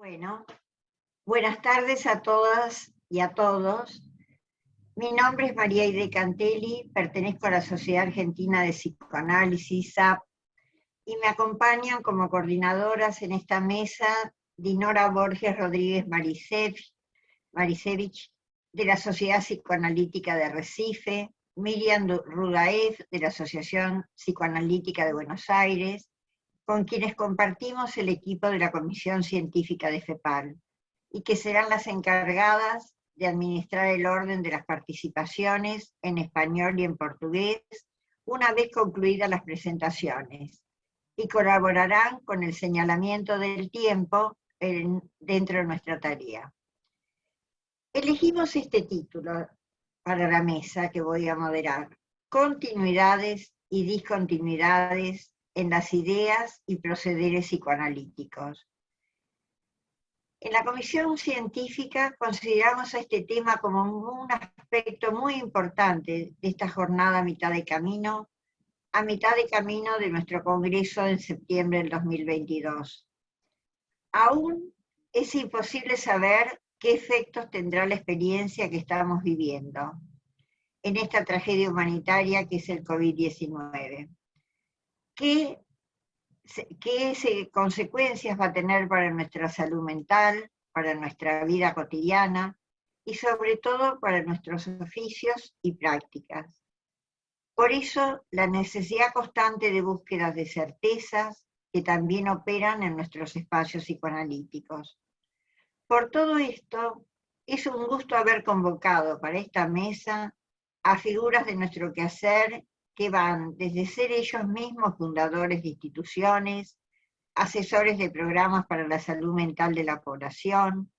Bueno, buenas tardes a todas y a todos. Mi nombre es María Aide Cantelli, pertenezco a la Sociedad Argentina de Psicoanálisis, SAP, y me acompañan como coordinadoras en esta mesa Dinora Borges Rodríguez Marisevich, de la Sociedad Psicoanalítica de Recife, Miriam Rudaev, de la Asociación Psicoanalítica de Buenos Aires, con quienes compartimos el equipo de la Comisión Científica de FEPAL, y que serán las encargadas de administrar el orden de las participaciones en español y en portugués, una vez concluidas las presentaciones, y colaborarán con el señalamiento del tiempo dentro de nuestra tarea. Elegimos este título para la mesa que voy a moderar: Continuidades y discontinuidades en las ideas y procederes psicoanalíticos. En la Comisión Científica consideramos a este tema como un aspecto muy importante de esta jornada a mitad de camino de nuestro Congreso en septiembre del 2022. Aún es imposible saber qué efectos tendrá la experiencia que estamos viviendo en esta tragedia humanitaria que es el COVID-19. ¿Qué consecuencias va a tener para nuestra salud mental, para nuestra vida cotidiana y sobre todo para nuestros oficios y prácticas? Por eso, la necesidad constante de búsquedas de certezas que también operan en nuestros espacios psicoanalíticos. Por todo esto, es un gusto haber convocado para esta mesa a figuras de nuestro quehacer que van desde ser ellos mismos fundadores de instituciones, asesores de programas para la salud mental de la población,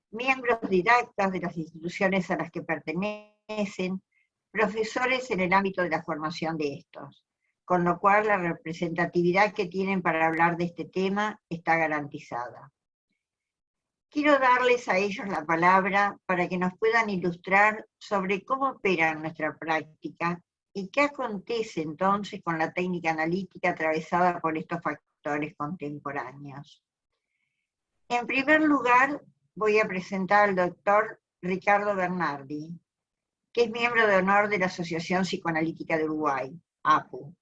miembros didactas de las instituciones a las que pertenecen, profesores en el ámbito de la formación de estos, con lo cual la representatividad que tienen para hablar de este tema está garantizada. Quiero darles a ellos la palabra para que nos puedan ilustrar sobre cómo opera nuestra práctica y qué acontece entonces con la técnica analítica atravesada por estos factores contemporáneos. En primer lugar, voy a presentar al doctor Ricardo Bernardi, que es miembro de honor de la Asociación Psicoanalítica de Uruguay, APU,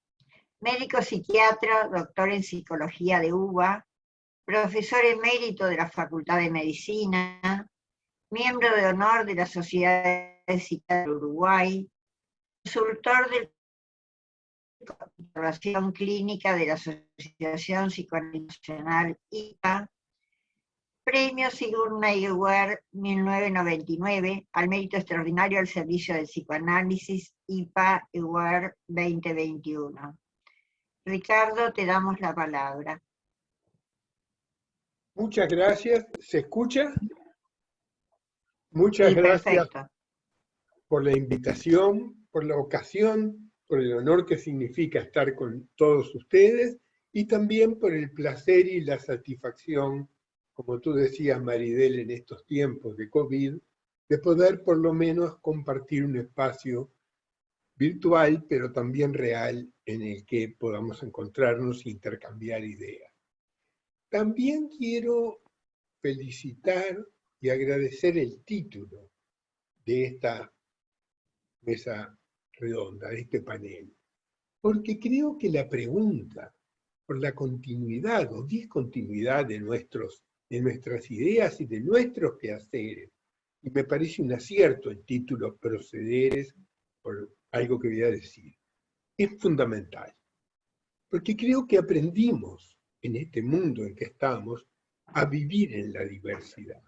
médico psiquiatra, doctor en psicología de UBA, profesor emérito de la Facultad de Medicina, miembro de honor de la Sociedad de Psiquiatría de Uruguay, consultor de observación clínica de la Asociación Psicoanalítica IPA, premio Sigourney Award 1999 al mérito extraordinario al servicio del psicoanálisis IPA Award 2021. Ricardo, te damos la palabra. Muchas gracias. ¿Se escucha? Muchas Sí, gracias perfecto. por la invitación, por la ocasión, por el honor que significa estar con todos ustedes y también por el placer y la satisfacción, como tú decías, Maridel, en estos tiempos de COVID, de poder por lo menos compartir un espacio virtual, pero también real, en el que podamos encontrarnos e intercambiar ideas. También quiero felicitar y agradecer el título de esta mesa redonda, de este panel, porque creo que la pregunta por la continuidad o discontinuidad de nuestras ideas y de nuestros quehaceres, y me parece un acierto el título Procederes, por algo que voy a decir, es fundamental, porque creo que aprendimos en este mundo en que estamos a vivir en la diversidad.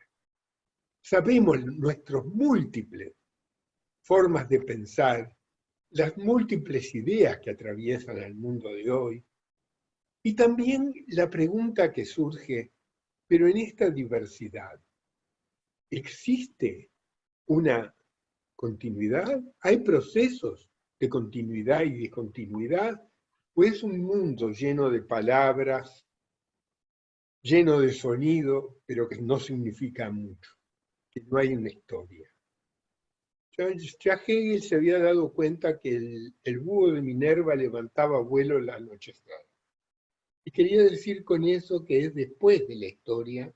Sabemos nuestras múltiples formas de pensar, las múltiples ideas que atraviesan el mundo de hoy, y también la pregunta que surge, pero en esta diversidad, ¿existe una continuidad? ¿Hay procesos de continuidad y discontinuidad? ¿O es un mundo lleno de palabras, lleno de sonido, pero que no significa mucho, que no hay una historia? Ya Hegel se había dado cuenta que el búho de Minerva levantaba vuelo en la anochecer. Y quería decir con eso que es después de la historia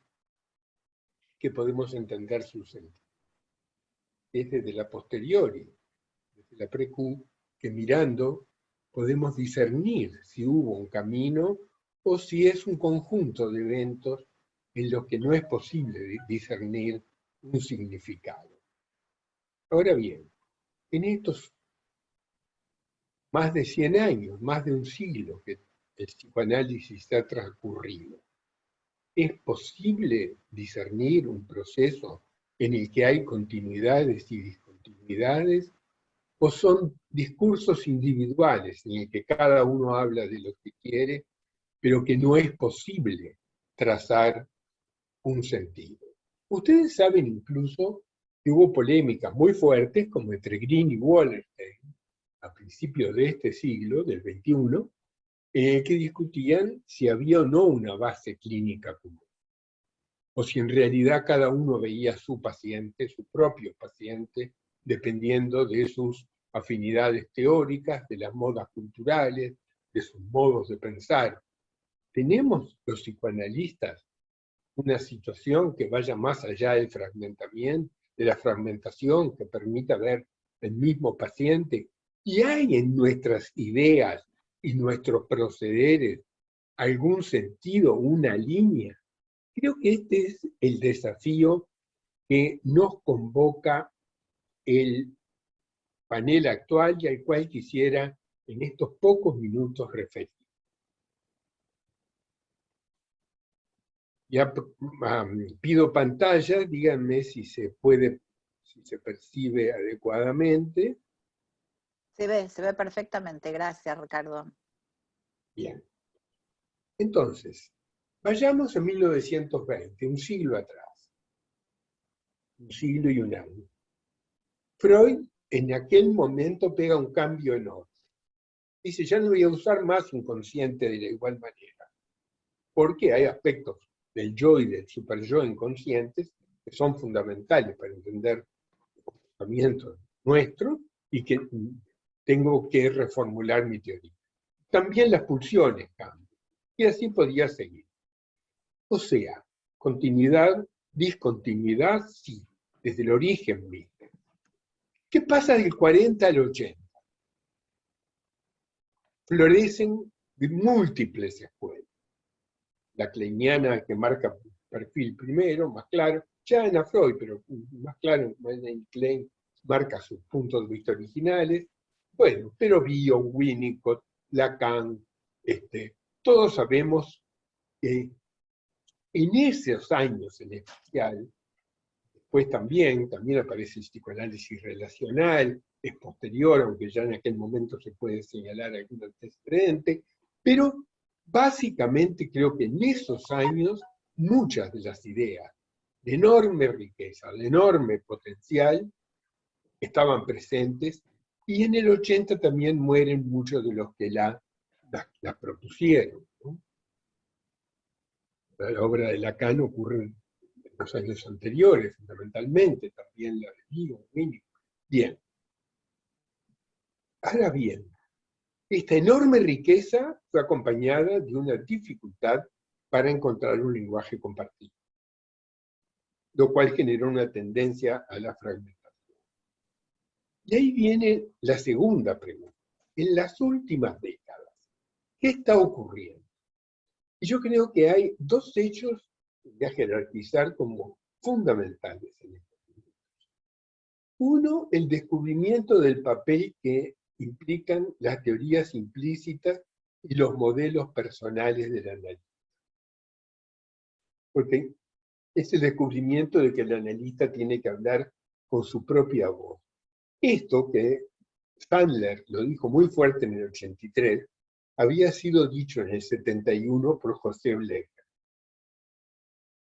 que podemos entender su sentido. Es desde la posteriori, desde la pre-Q, que mirando podemos discernir si hubo un camino o si es un conjunto de eventos en los que no es posible discernir un significado. Ahora bien, en estos más de 100 años, más de un siglo que el psicoanálisis ha transcurrido, ¿es posible discernir un proceso en el que hay continuidades y discontinuidades? ¿O son discursos individuales en el que cada uno habla de lo que quiere, pero que no es posible trazar un sentido? Ustedes saben incluso que hubo polémicas muy fuertes, como entre Green y Wallerstein, a principios de este siglo, del XXI, que discutían si había o no una base clínica común, o si en realidad cada uno veía su paciente, su propio paciente, dependiendo de sus afinidades teóricas, de las modas culturales, de sus modos de pensar. ¿Tenemos los psicoanalistas una situación que vaya más allá del fragmentamiento, de la fragmentación, que permita ver el mismo paciente? ¿Y hay en nuestras ideas y nuestros procederes algún sentido, una línea? Creo que este es el desafío que nos convoca el panel actual y al cual quisiera en estos pocos minutos referir. Ya pido pantalla, díganme si se puede, si se percibe adecuadamente. Se ve perfectamente, gracias Ricardo. Bien. Entonces, vayamos a 1920, un siglo atrás. Un siglo y un año. Freud en aquel momento pega un cambio enorme. Dice, ya no voy a usar más inconsciente de la igual manera, porque hay aspectos del yo y del superyo inconscientes que son fundamentales para entender el comportamiento nuestro y que tengo que reformular mi teoría. También las pulsiones cambian, y así podía seguir. O sea, continuidad, discontinuidad, sí, desde el origen mismo. ¿Qué pasa del 40 al 80? Florecen múltiples escuelas. La kleiniana que marca perfil primero, más claro, ya en Freud, pero más claro, en Klein marca sus puntos de vista originales. Bueno, pero Bion, Winnicott, Lacan, todos sabemos que en esos años en especial, después también aparece el psicoanálisis relacional, es posterior, aunque ya en aquel momento se puede señalar algún antecedente, pero básicamente creo que en esos años muchas de las ideas de enorme riqueza, de enorme potencial, estaban presentes, y en el 80 también mueren muchos de los que la propusieron, ¿no? La obra de Lacan ocurre en los años anteriores, fundamentalmente, también la de Bion, Winnicott. Bien. Ahora bien, esta enorme riqueza fue acompañada de una dificultad para encontrar un lenguaje compartido, lo cual generó una tendencia a la fragmentación. Y ahí viene la segunda pregunta. En las últimas décadas, ¿qué está ocurriendo? Y yo creo que hay dos hechos que voy a jerarquizar como fundamentales en esto. Uno, el descubrimiento del papel que implican las teorías implícitas y los modelos personales del analista. Porque es el descubrimiento de que el analista tiene que hablar con su propia voz. Esto que Sandler lo dijo muy fuerte en el 83, había sido dicho en el 71 por José Blecher,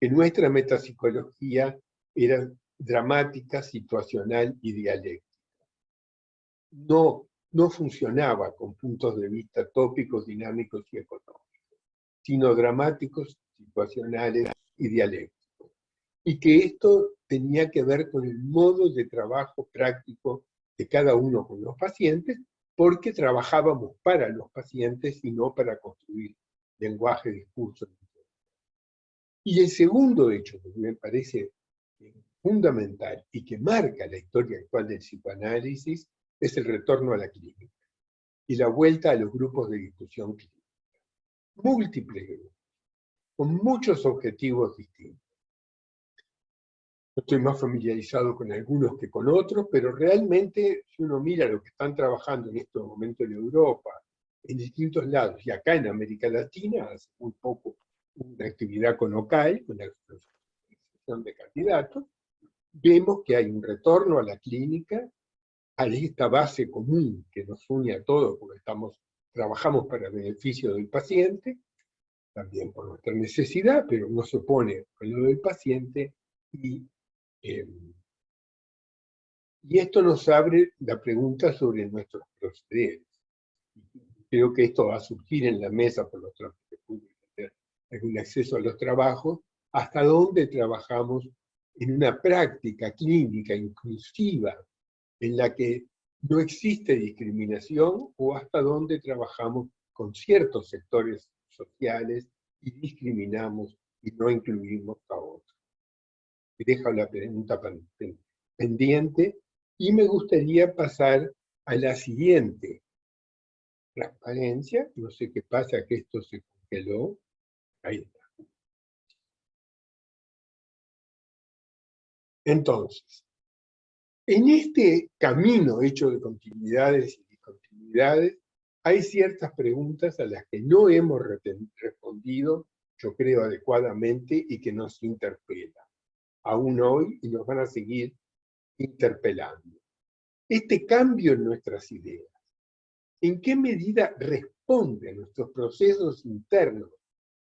que nuestra metapsicología era dramática, situacional y dialéctica. No funcionaba con puntos de vista tópicos, dinámicos y económicos, sino dramáticos, situacionales y dialécticos. Y que esto tenía que ver con el modo de trabajo práctico de cada uno con los pacientes, porque trabajábamos para los pacientes y no para construir lenguaje, discurso. Y el segundo hecho que me parece fundamental y que marca la historia actual del psicoanálisis es el retorno a la clínica y la vuelta a los grupos de discusión clínica. Múltiples grupos, con muchos objetivos distintos. Estoy más familiarizado con algunos que con otros, pero realmente si uno mira lo que están trabajando en estos momentos en Europa, en distintos lados, y acá en América Latina, hace muy poco una actividad con OCAL, con la Asociación de Candidatos, vemos que hay un retorno a la clínica, a esta base común que nos une a todos, porque trabajamos para el beneficio del paciente, también por nuestra necesidad, pero no se opone a lo del paciente, y esto nos abre la pregunta sobre nuestros procederes. Creo que esto va a surgir en la mesa por los trabajos que pueden tener algún acceso a los trabajos, hasta dónde trabajamos en una práctica clínica inclusiva en la que no existe discriminación, o hasta dónde trabajamos con ciertos sectores sociales y discriminamos y no incluimos a otros. Dejo la pregunta pendiente y me gustaría pasar a la siguiente. Transparencia, no sé qué pasa, que esto se congeló. Ahí está. Entonces, en este camino hecho de continuidades y discontinuidades, hay ciertas preguntas a las que no hemos respondido, yo creo, adecuadamente y que nos interpelan, aún hoy, y nos van a seguir interpelando. Este cambio en nuestras ideas, ¿en qué medida responde a nuestros procesos internos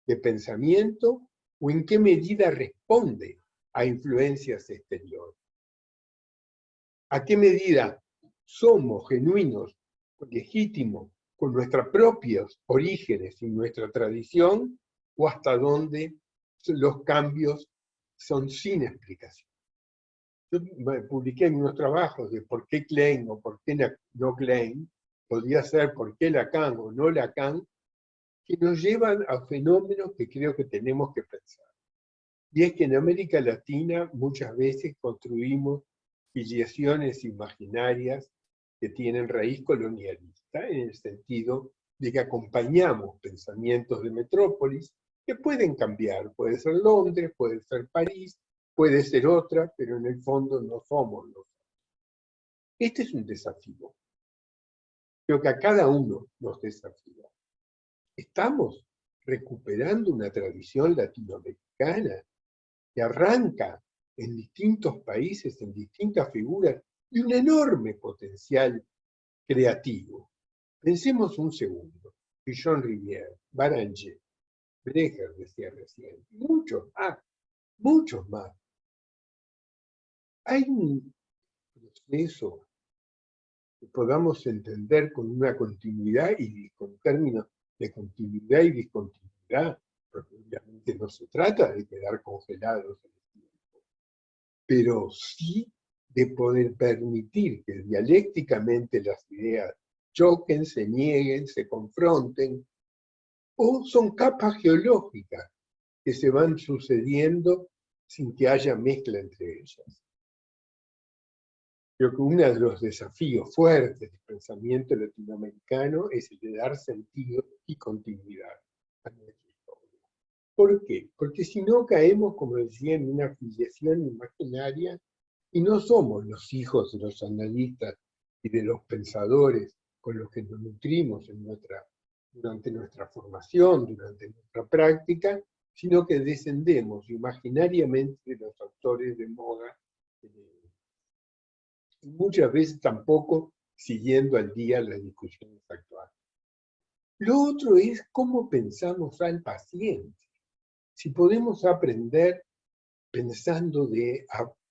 de pensamiento o en qué medida responde a influencias exteriores? ¿A qué medida somos genuinos, legítimos, con nuestros propios orígenes y nuestra tradición, o hasta dónde los cambios son sin explicación? Yo publiqué en unos trabajos de por qué Klein o por qué no Klein, podría ser por qué Lacan o no Lacan, que nos llevan a fenómenos que creo que tenemos que pensar. Y es que en América Latina muchas veces construimos filiaciones imaginarias que tienen raíz colonialista, en el sentido de que acompañamos pensamientos de metrópolis que pueden cambiar. Puede ser Londres, puede ser París, puede ser otra, pero en el fondo no somos nosotros. Este es un desafío. Creo que a cada uno nos desafía. Estamos recuperando una tradición latinoamericana que arranca en distintos países, en distintas figuras, y un enorme potencial creativo. Pensemos un segundo. Pichon Rivière, Baranger, Breger decía recién, muchos más. Hay un proceso que podamos entender con una continuidad y con términos de continuidad y discontinuidad, porque obviamente no se trata de quedar congelados en el tiempo, pero sí de poder permitir que dialécticamente las ideas choquen, se nieguen, se confronten, o son capas geológicas que se van sucediendo sin que haya mezcla entre ellas. Creo que uno de los desafíos fuertes del pensamiento latinoamericano es el de dar sentido y continuidad a nuestra historia. ¿Por qué? Porque si no caemos, como decía, en una filiación imaginaria y no somos los hijos de los analistas y de los pensadores con los que nos nutrimos durante nuestra formación, durante nuestra práctica, sino que descendemos imaginariamente de los autores de moda, y muchas veces tampoco siguiendo al día las discusiones actuales. Lo otro es cómo pensamos al paciente. Si podemos aprender pensando de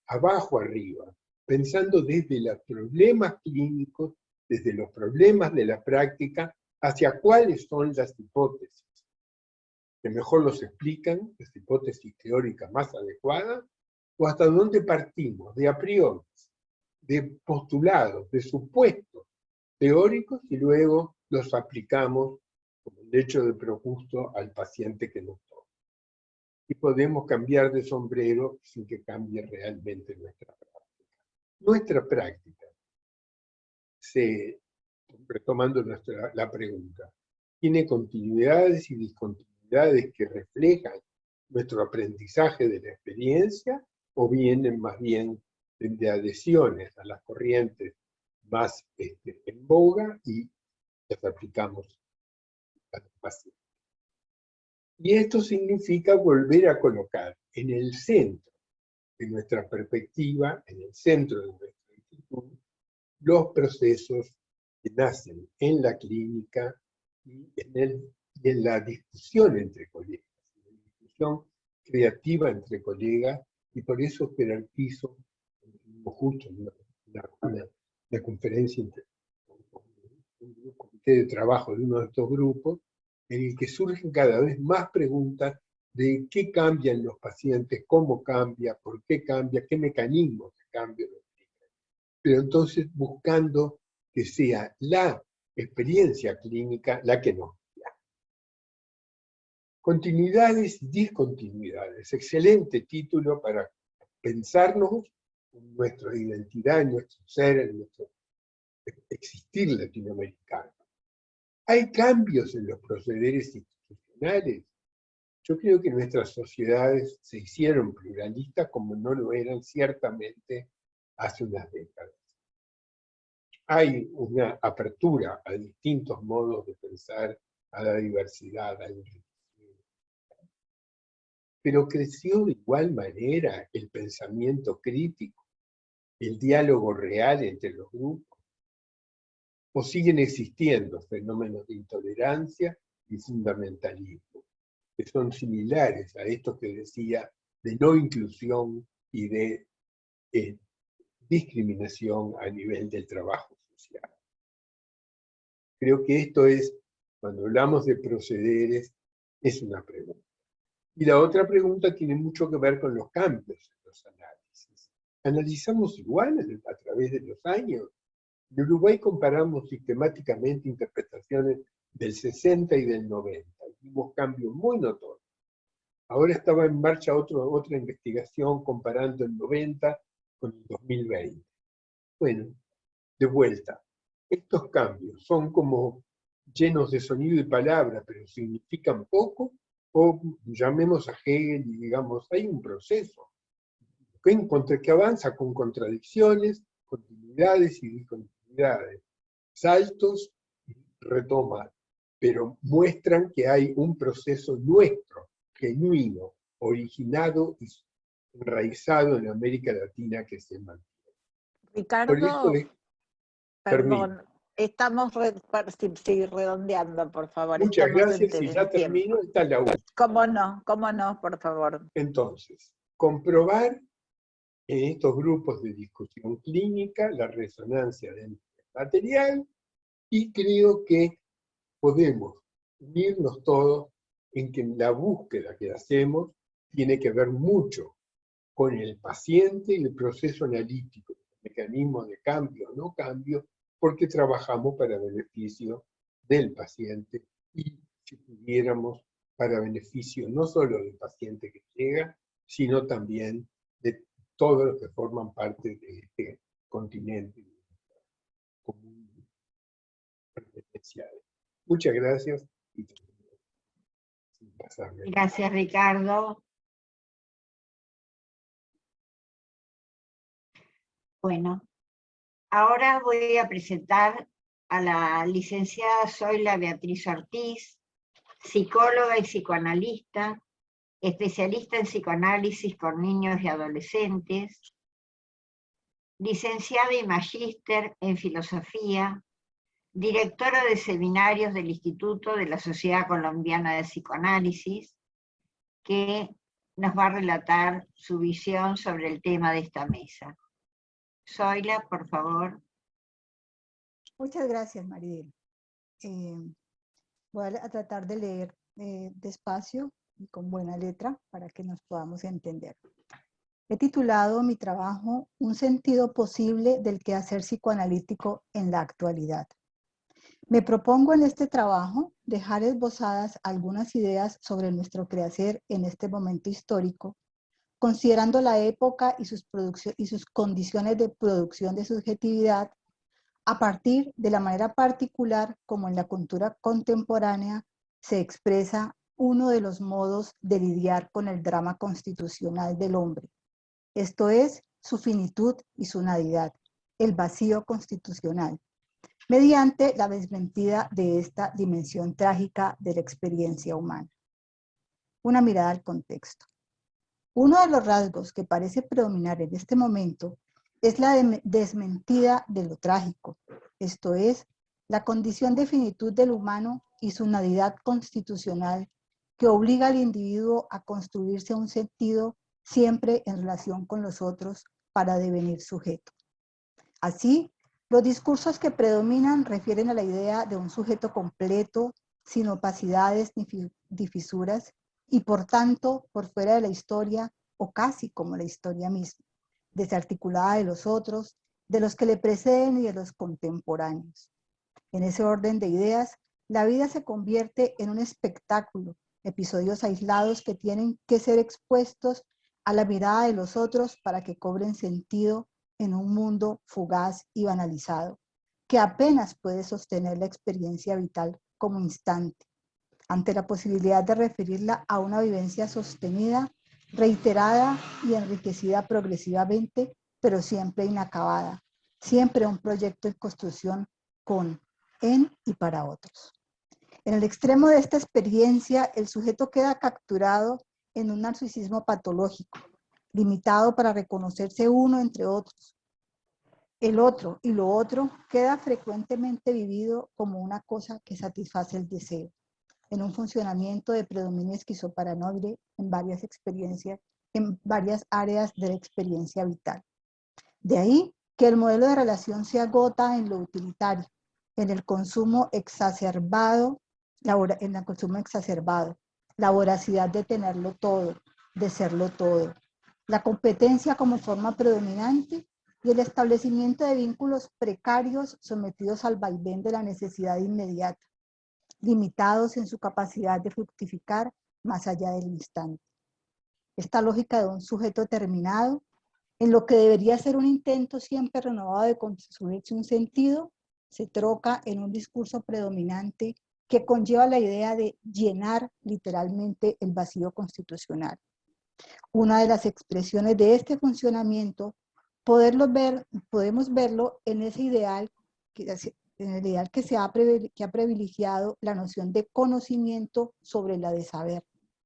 abajo arriba, pensando desde los problemas clínicos, desde los problemas de la práctica, hacia cuáles son las hipótesis que mejor los explican, las hipótesis teóricas más adecuadas, o hasta dónde partimos, de a priori, de postulados, de supuestos teóricos, y luego los aplicamos como el hecho de projusto al paciente que nos toca. y podemos cambiar de sombrero sin que cambie realmente nuestra práctica. Nuestra práctica, retomando la pregunta, tiene continuidades y discontinuidades que reflejan nuestro aprendizaje de la experiencia o vienen más bien de adhesiones a las corrientes más en boga y las aplicamos a los pacientes. Y esto significa volver a colocar en el centro de nuestra perspectiva, en el centro de nuestra actitud, los procesos que nacen en la clínica y en la discusión entre colegas, en la discusión creativa entre colegas, y por eso jerarquizo justo una conferencia, un comité de trabajo de uno de estos grupos, en el que surgen cada vez más preguntas de qué cambia en los pacientes, cómo cambia, por qué cambia, qué mecanismos de cambio. Pero entonces buscando que sea la experiencia clínica la que nos guía. Continuidades y discontinuidades. Excelente título para pensarnos en nuestra identidad, en nuestro ser, en nuestro existir latinoamericano. ¿Hay cambios en los procederes institucionales? Yo creo que nuestras sociedades se hicieron pluralistas como no lo eran ciertamente hace unas décadas. Hay una apertura a distintos modos de pensar, a la diversidad, al enriquecimiento. Pero creció de igual manera el pensamiento crítico, el diálogo real entre los grupos. ¿O siguen existiendo fenómenos de intolerancia y fundamentalismo, que son similares a estos que decía de no inclusión y de discriminación a nivel del trabajo social? Creo que esto es, cuando hablamos de procederes, es una pregunta. Y la otra pregunta tiene mucho que ver con los cambios en los análisis. ¿Analizamos igual a través de los años? En Uruguay comparamos sistemáticamente interpretaciones del 60 y del 90. Vimos cambios muy notorios. Ahora estaba en marcha otra investigación comparando el 90 con el 2020. Bueno, de vuelta, estos cambios son como llenos de sonido y palabra, pero significan poco, o llamemos a Hegel y digamos, hay un proceso que avanza con contradicciones, continuidades y discontinuidades, saltos y retomas, pero muestran que hay un proceso nuestro, genuino, originado y enraizado en América Latina que se mantiene. Ricardo, perdón, termino. estamos redondeando, por favor. Muchas estamos gracias, y ya termino, está la última. Cómo no, por favor. Entonces, comprobar en estos grupos de discusión clínica la resonancia del material, y creo que podemos unirnos todos en que la búsqueda que hacemos tiene que ver mucho con el paciente y el proceso analítico, el mecanismo de cambio o no cambio, porque trabajamos para beneficio del paciente y, si pudiéramos, para beneficio no solo del paciente que llega, sino también de todos los que forman parte de este continente común presidencial. Muchas gracias. Gracias, Ricardo. Bueno, ahora voy a presentar a la licenciada Zoila Beatriz Ortiz, psicóloga y psicoanalista, especialista en psicoanálisis con niños y adolescentes, licenciada y magíster en filosofía, directora de seminarios del Instituto de la Sociedad Colombiana de Psicoanálisis, que nos va a relatar su visión sobre el tema de esta mesa. Zoila, por favor. Muchas gracias, Maribel. Voy a tratar de leer despacio y con buena letra para que nos podamos entender. He titulado mi trabajo Un sentido posible del quehacer psicoanalítico en la actualidad. Me propongo en este trabajo dejar esbozadas algunas ideas sobre nuestro quehacer en este momento histórico, considerando la época y sus condiciones de producción de subjetividad, a partir de la manera particular como en la cultura contemporánea se expresa uno de los modos de lidiar con el drama constitucional del hombre, esto es, su finitud y su nadidad, el vacío constitucional, mediante la desmentida de esta dimensión trágica de la experiencia humana. Una mirada al contexto. Uno de los rasgos que parece predominar en este momento es la desmentida de lo trágico, esto es, la condición de finitud del humano y su nadidad constitucional que obliga al individuo a construirse un sentido siempre en relación con los otros para devenir sujeto. Así, los discursos que predominan refieren a la idea de un sujeto completo, sin opacidades ni fisuras, y por tanto, por fuera de la historia, o casi como la historia misma, desarticulada de los otros, de los que le preceden y de los contemporáneos. En ese orden de ideas, la vida se convierte en un espectáculo, episodios aislados que tienen que ser expuestos a la mirada de los otros para que cobren sentido en un mundo fugaz y banalizado, que apenas puede sostener la experiencia vital como instante, ante la posibilidad de referirla a una vivencia sostenida, reiterada y enriquecida progresivamente, pero siempre inacabada, siempre un proyecto en construcción con, en y para otros. En el extremo de esta experiencia, el sujeto queda capturado en un narcisismo patológico, limitado para reconocerse uno entre otros. El otro y lo otro queda frecuentemente vivido como una cosa que satisface el deseo, en un funcionamiento de predominio esquizoparanoide en varias experiencias, en varias áreas de la experiencia vital. De ahí que el modelo de relación se agota en lo utilitario, en el consumo exacerbado, la voracidad de tenerlo todo, de serlo todo, la competencia como forma predominante y el establecimiento de vínculos precarios sometidos al vaivén de la necesidad inmediata, limitados en su capacidad de fructificar más allá del instante. Esta lógica de un sujeto terminado, en lo que debería ser un intento siempre renovado de construirse un sentido, se troca en un discurso predominante que conlleva la idea de llenar literalmente el vacío constitucional. Una de las expresiones de este funcionamiento, podemos verlo en ese ideal que ha privilegiado la noción de conocimiento sobre la de saber.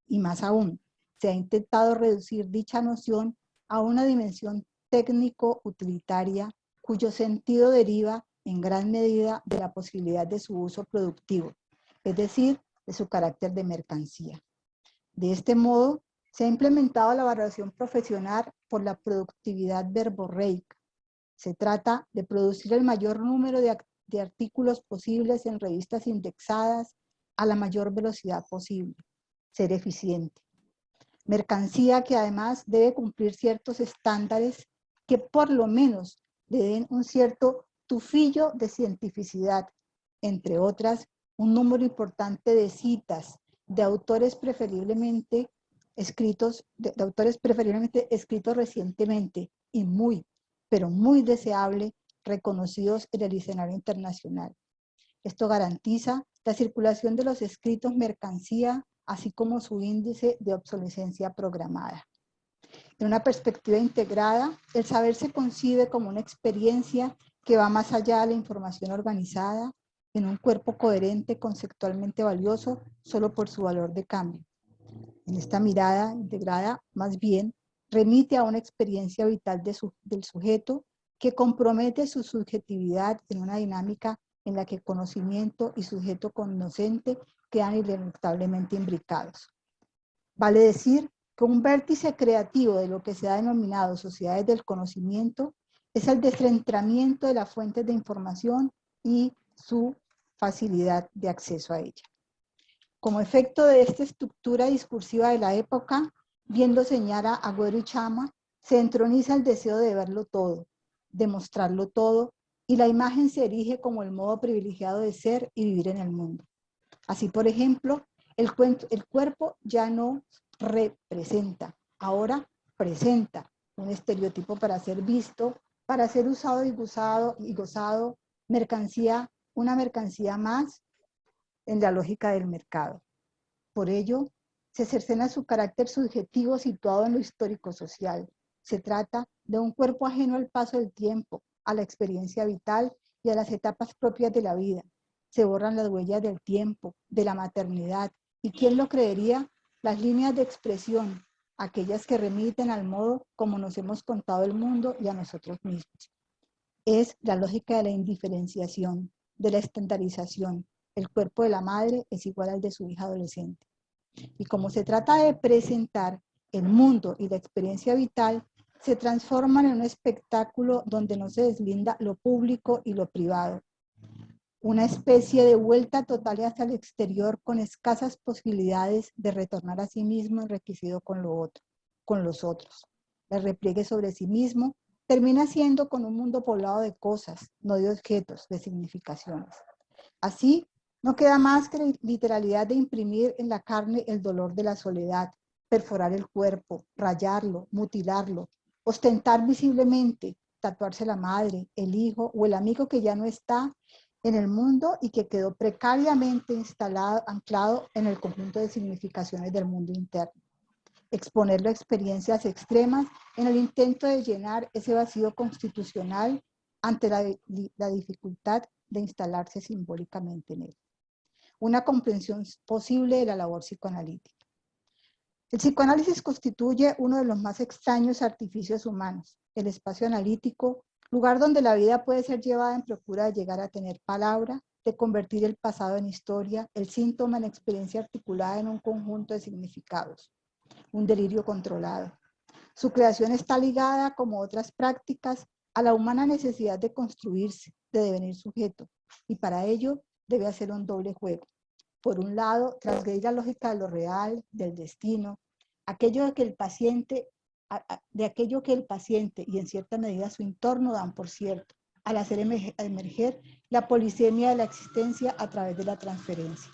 Y más aún, se ha intentado reducir dicha noción a una dimensión técnico-utilitaria cuyo sentido deriva en gran medida de la posibilidad de su uso productivo, es decir, de su carácter de mercancía. De este modo, se ha implementado la valoración profesional por la productividad verborreica. Se trata de producir el mayor número de artículos posibles en revistas indexadas a la mayor velocidad posible, ser eficiente. Mercancía que además debe cumplir ciertos estándares que por lo menos le den un cierto tufillo de cientificidad, entre otras, un número importante de citas de autores preferiblemente escritos recientemente y pero muy deseable, reconocidos en el escenario internacional. Esto garantiza la circulación de los escritos mercancía, así como su índice de obsolescencia programada. En una perspectiva integrada, el saber se concibe como una experiencia que va más allá de la información organizada en un cuerpo coherente, conceptualmente valioso, solo por su valor de cambio. En esta mirada integrada, más bien, remite a una experiencia vital del sujeto que compromete su subjetividad en una dinámica en la que conocimiento y sujeto conocente quedan ineluctablemente imbricados. Vale decir que un vértice creativo de lo que se ha denominado sociedades del conocimiento es el descentramiento de las fuentes de información y su facilidad de acceso a ella. Como efecto de esta estructura discursiva de la época, bien lo señala Agüero y Chama, se entroniza el deseo de verlo todo, de mostrarlo todo, y la imagen se erige como el modo privilegiado de ser y vivir en el mundo. Así, por ejemplo, el cuerpo ya no representa, ahora presenta un estereotipo para ser visto, para ser usado y gozado, mercancía, una mercancía más en la lógica del mercado. Por ello, se cercena su carácter subjetivo situado en lo histórico-social. Se trata de un cuerpo ajeno al paso del tiempo, a la experiencia vital y a las etapas propias de la vida. Se borran las huellas del tiempo, de la maternidad, y ¿quién lo creería? Las líneas de expresión, aquellas que remiten al modo como nos hemos contado el mundo y a nosotros mismos. Es la lógica de la indiferenciación, de la estandarización. El cuerpo de la madre es igual al de su hija adolescente. Y como se trata de presentar el mundo y la experiencia vital, se transforman en un espectáculo donde no se deslinda lo público y lo privado. Una especie de vuelta total hacia el exterior con escasas posibilidades de retornar a sí mismo enriquecido con lo otro, con los otros. El repliegue sobre sí mismo termina siendo con un mundo poblado de cosas, no de objetos, de significaciones. Así, no queda más que la literalidad de imprimir en la carne el dolor de la soledad, perforar el cuerpo, rayarlo, mutilarlo, ostentar visiblemente, tatuarse la madre, el hijo o el amigo que ya no está en el mundo y que quedó precariamente instalado, anclado en el conjunto de significaciones del mundo interno. Exponerlo a experiencias extremas en el intento de llenar ese vacío constitucional ante la dificultad de instalarse simbólicamente en él. Una comprensión posible de la labor psicoanalítica. El psicoanálisis constituye uno de los más extraños artificios humanos, el espacio analítico, lugar donde la vida puede ser llevada en procura de llegar a tener palabra, de convertir el pasado en historia, el síntoma en experiencia articulada en un conjunto de significados, un delirio controlado. Su creación está ligada, como otras prácticas, a la humana necesidad de construirse, de devenir sujeto, y para ello debe hacer un doble juego. Por un lado, transgredir la lógica de lo real, del destino, aquello de aquello que el paciente y en cierta medida su entorno dan por cierto, al hacer emerger la polisemia de la existencia a través de la transferencia.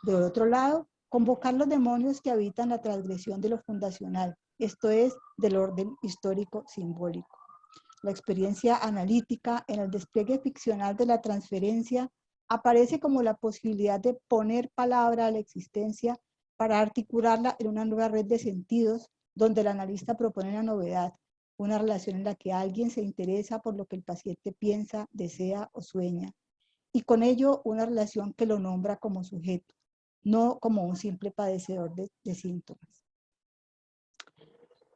De otro lado, convocar los demonios que habitan la transgresión de lo fundacional, esto es, del orden histórico simbólico. La experiencia analítica en el despliegue ficcional de la transferencia aparece como la posibilidad de poner palabra a la existencia para articularla en una nueva red de sentidos donde el analista propone una novedad, una relación en la que alguien se interesa por lo que el paciente piensa, desea o sueña, y con ello una relación que lo nombra como sujeto, no como un simple padecedor de síntomas.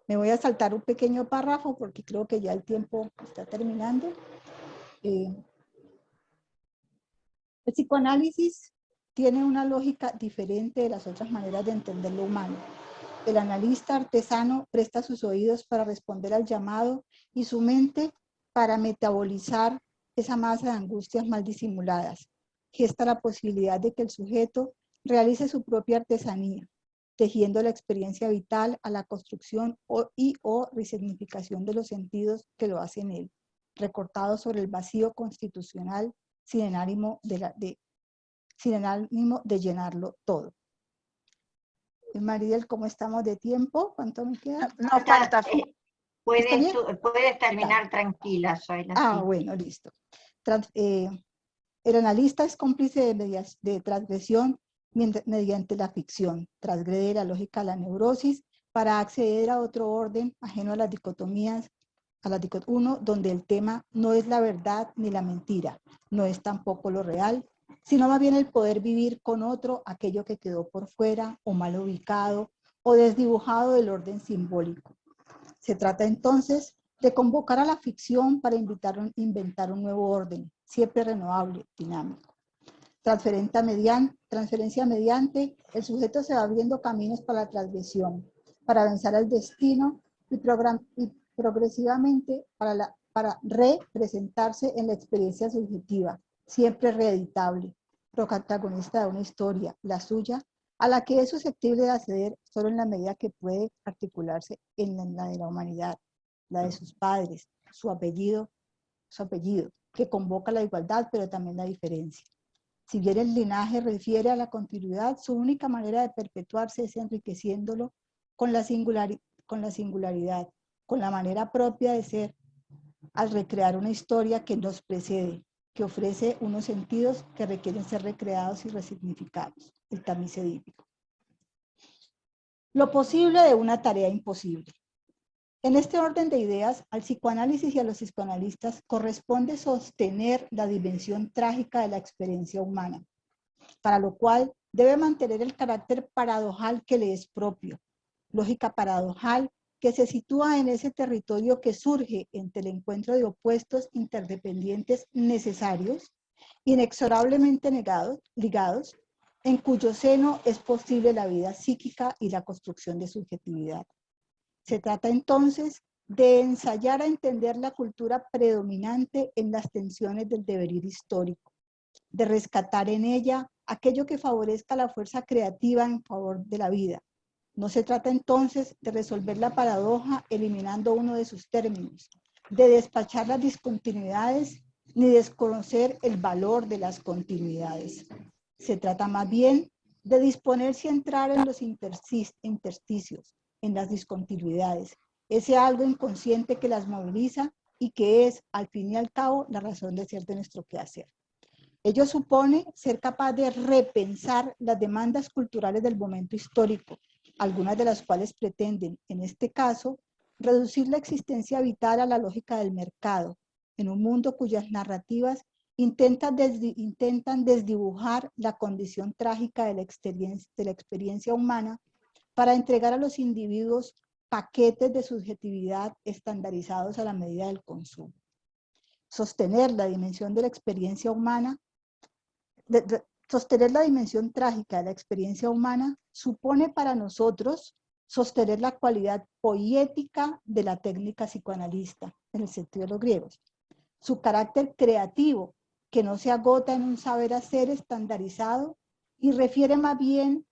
Me voy a saltar un pequeño párrafo porque creo que ya el tiempo está terminando. El psicoanálisis tiene una lógica diferente de las otras maneras de entender lo humano. El analista artesano presta sus oídos para responder al llamado y su mente para metabolizar esa masa de angustias mal disimuladas. Gesta la posibilidad de que el sujeto realice su propia artesanía, tejiendo la experiencia vital a la construcción o resignificación de los sentidos que lo hacen él, recortado sobre el vacío constitucional sin el ánimo de llenarlo todo. Maridel, ¿cómo estamos de tiempo? ¿Cuánto me queda? No falta. Puedes terminar tranquila, Zoila. Ah, sí. bueno, listo. El analista es cómplice de transgresión mediante la ficción. Transgrede la lógica de la neurosis para acceder a otro orden ajeno a las dicotomías, uno donde el tema no es la verdad ni la mentira, no es tampoco lo real, sino más bien el poder vivir con otro aquello que quedó por fuera o mal ubicado o desdibujado del orden simbólico. Se trata entonces de convocar a la ficción para inventar un nuevo orden, siempre renovable, dinámico. Transferencia mediante, el sujeto se va abriendo caminos para la transgresión, para avanzar al destino y progresivamente para representarse en la experiencia subjetiva, siempre reeditable, protagonista de una historia, la suya, a la que es susceptible de acceder solo en la medida que puede articularse en la de la humanidad, la de sus padres, su apellido, que convoca la igualdad, pero también la diferencia. Si bien el linaje refiere a la continuidad, su única manera de perpetuarse es enriqueciéndolo con la singularidad, con la manera propia de ser, al recrear una historia que nos precede, que ofrece unos sentidos que requieren ser recreados y resignificados, el tamiz edípico. Lo posible de una tarea imposible. En este orden de ideas, al psicoanálisis y a los psicoanalistas corresponde sostener la dimensión trágica de la experiencia humana, para lo cual debe mantener el carácter paradojal que le es propio, lógica paradojal que se sitúa en ese territorio que surge entre el encuentro de opuestos interdependientes necesarios, inexorablemente ligados, en cuyo seno es posible la vida psíquica y la construcción de subjetividad. Se trata entonces de ensayar a entender la cultura predominante en las tensiones del devenir histórico, de rescatar en ella aquello que favorezca la fuerza creativa en favor de la vida. No se trata entonces de resolver la paradoja eliminando uno de sus términos, de despachar las discontinuidades ni desconocer el valor de las continuidades. Se trata más bien de disponerse a entrar en los intersticios, en las discontinuidades, ese algo inconsciente que las moviliza y que es, al fin y al cabo, la razón de ser de nuestro quehacer. Ello supone ser capaz de repensar las demandas culturales del momento histórico, algunas de las cuales pretenden, en este caso, reducir la existencia vital a la lógica del mercado, en un mundo cuyas narrativas intentan desdibujar la condición trágica de la experiencia humana para entregar a los individuos paquetes de subjetividad estandarizados a la medida del consumo. Sostener la dimensión de la experiencia humana, sostener la dimensión trágica de la experiencia humana supone para nosotros sostener la cualidad poética de la técnica psicoanalista, en el sentido de los griegos. Su carácter creativo, que no se agota en un saber hacer estandarizado y refiere más bien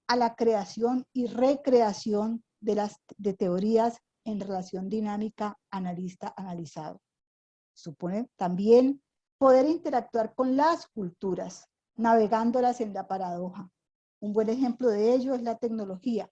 a la creación y recreación de teorías en relación dinámica analista-analizado. Supone también poder interactuar con las culturas, navegándolas en la paradoja. Un buen ejemplo de ello es la tecnología,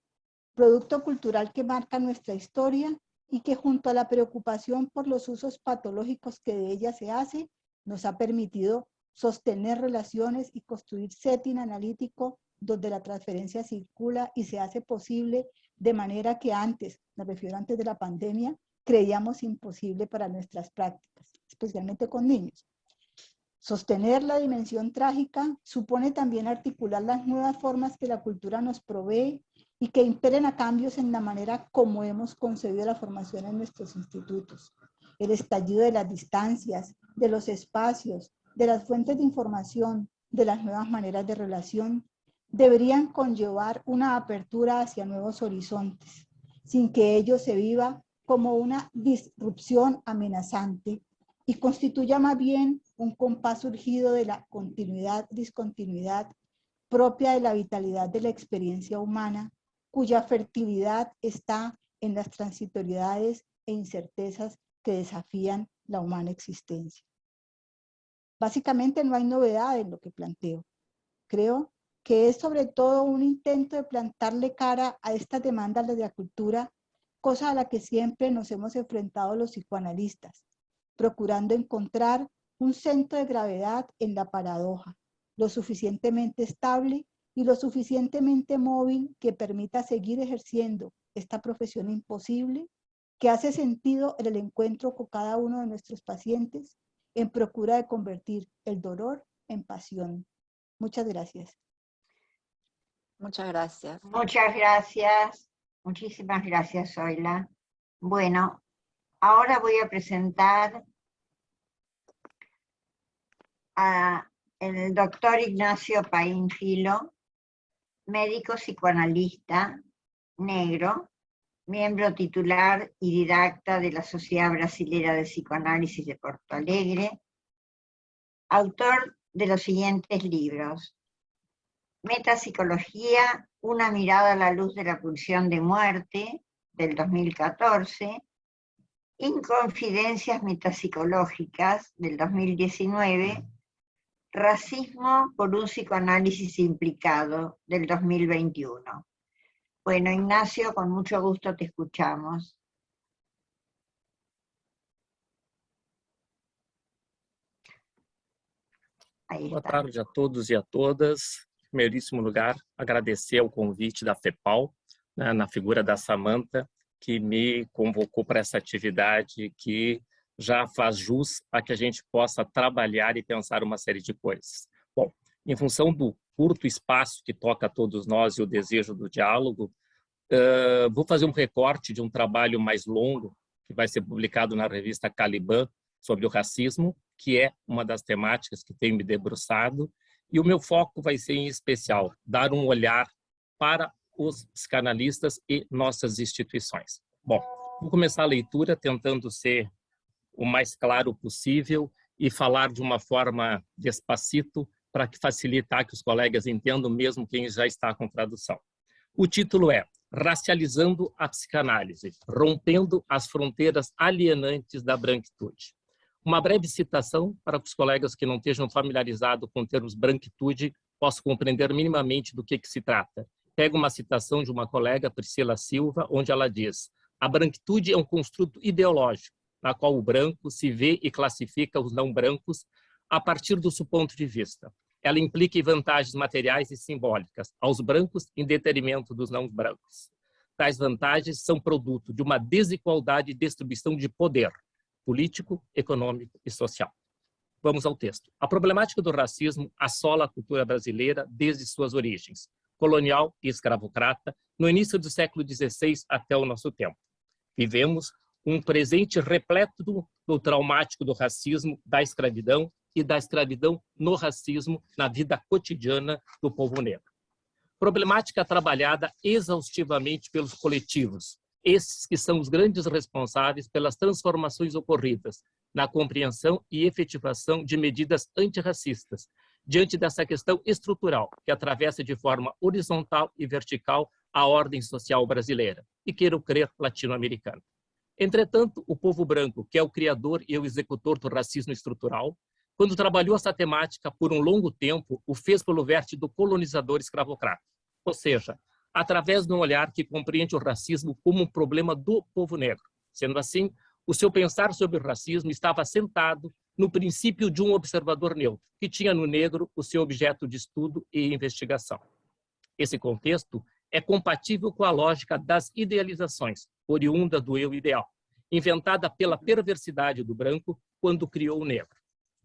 producto cultural que marca nuestra historia y que junto a la preocupación por los usos patológicos que de ella se hace, nos ha permitido sostener relaciones y construir setting analítico donde la transferencia circula y se hace posible de manera que antes, me refiero antes de la pandemia, creíamos imposible para nuestras prácticas, especialmente con niños. Sostener la dimensión trágica supone también articular las nuevas formas que la cultura nos provee y que imperen a cambios en la manera como hemos concebido la formación en nuestros institutos. El estallido de las distancias, de los espacios, de las fuentes de información, de las nuevas maneras de relación, deberían conllevar una apertura hacia nuevos horizontes, sin que ello se viva como una disrupción amenazante y constituya más bien un compás surgido de la continuidad-discontinuidad propia de la vitalidad de la experiencia humana, cuya fertilidad está en las transitoriedades e incertezas que desafían la humana existencia. Básicamente no hay novedad en lo que planteo. Creo que es sobre todo un intento de plantarle cara a estas demandas de la cultura, cosa a la que siempre nos hemos enfrentado los psicoanalistas, procurando encontrar un centro de gravedad en la paradoja, lo suficientemente estable y lo suficientemente móvil que permita seguir ejerciendo esta profesión imposible que hace sentido en el encuentro con cada uno de nuestros pacientes en procura de convertir el dolor en pasión. Muchas gracias. Muchas gracias. Muchas gracias. Muchísimas gracias, Zoila. Bueno, ahora voy a presentar al doctor Ignacio Paín Filo, médico psicoanalista negro, miembro titular y didacta de la Sociedad Brasilera de Psicoanálisis de Porto Alegre, autor de los siguientes libros: Metapsicología, una mirada a la luz de la pulsión de muerte, del 2014, Inconfidencias metapsicológicas, del 2019, Racismo por un psicoanálisis implicado, del 2021. Bueno, Ignacio, con mucho gusto te escuchamos. Boa tarde a todos e a todas. Em primeiríssimo lugar, agradecer ao convite da FEPAL, né, na figura da Samantha, que me convocou para essa atividade que já faz jus a que a gente possa trabalhar e pensar uma série de coisas. Bom, em função do curto espaço que toca a todos nós e o desejo do diálogo, vou fazer um recorte de um trabalho mais longo que vai ser publicado na revista Caliban sobre o racismo, que é uma das temáticas que tem me debruçado, e o meu foco vai ser, em especial, dar um olhar para os psicanalistas e nossas instituições. Bom, vou começar a leitura tentando ser o mais claro possível e falar de uma forma despacito para que facilitar que os colegas entendam, mesmo quem já está com tradução. O título é Racializando a Psicanálise, rompendo as fronteiras alienantes da branquitude. Uma breve citação para que os colegas que não estejam familiarizados com termos branquitude possam compreender minimamente do que se trata. Pego uma citação de uma colega, Priscila Silva, onde ela diz: a branquitude é um construto ideológico, na qual o branco se vê e classifica os não brancos a partir do seu ponto de vista. Ela implica em vantagens materiais e simbólicas aos brancos em detrimento dos não brancos. Tais vantagens são produto de uma desigualdade e distribuição de poder político, econômico e social. Vamos ao texto. A problemática do racismo assola a cultura brasileira desde suas origens, colonial e escravocrata, no início do século XVI até o nosso tempo. Vivemos um presente repleto do traumático do racismo, da escravidão e da escravidão no racismo na vida cotidiana do povo negro. Problemática trabalhada exaustivamente pelos coletivos, esses que são os grandes responsáveis pelas transformações ocorridas na compreensão e efetivação de medidas antirracistas, diante dessa questão estrutural que atravessa de forma horizontal e vertical a ordem social brasileira, e quero crer latino-americana. Entretanto, o povo branco, que é o criador e o executor do racismo estrutural, quando trabalhou essa temática por um longo tempo, o fez pelo vértice do colonizador escravocrata, ou seja, através de um olhar que compreende o racismo como um problema do povo negro. Sendo assim, o seu pensar sobre o racismo estava assentado no princípio de um observador neutro, que tinha no negro o seu objeto de estudo e investigação. Esse contexto é compatível com a lógica das idealizações, oriunda do eu ideal, inventada pela perversidade do branco quando criou o negro.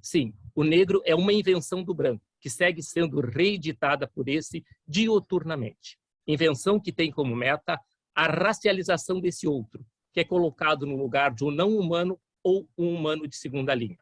Sim, o negro é uma invenção do branco, que segue sendo reeditada por esse dioturnamente. Invenção que tem como meta a racialização desse outro, que é colocado no lugar de um não-humano ou um humano de segunda linha.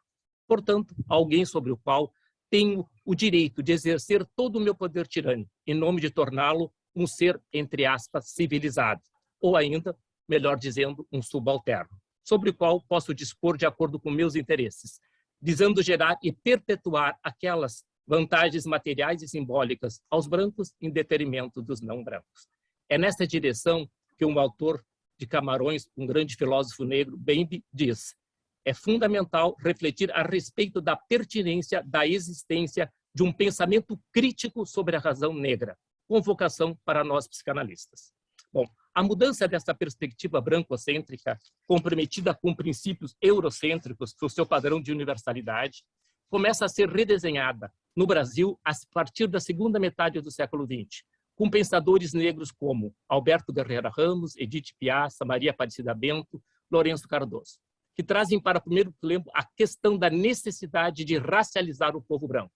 Portanto, alguém sobre o qual tenho o direito de exercer todo o meu poder tirânico, em nome de torná-lo um ser, entre aspas, civilizado, ou ainda, melhor dizendo, um subalterno, sobre o qual posso dispor de acordo com meus interesses, visando gerar e perpetuar aquelas vantagens materiais e simbólicas aos brancos em detrimento dos não brancos. É nessa direção que um autor de Camarões, um grande filósofo negro, Bembe, diz: é fundamental refletir a respeito da pertinência da existência de um pensamento crítico sobre a razão negra, convocação para nós psicanalistas. Bom, a mudança dessa perspectiva brancocêntrica, comprometida com princípios eurocêntricos do seu padrão de universalidade, começa a ser redesenhada no Brasil a partir da segunda metade do século XX, com pensadores negros como Alberto Guerreiro Ramos, Edith Piazza, Maria Aparecida Bento, Lourenço Cardoso, que trazem para o primeiro plano a questão da necessidade de racializar o povo branco.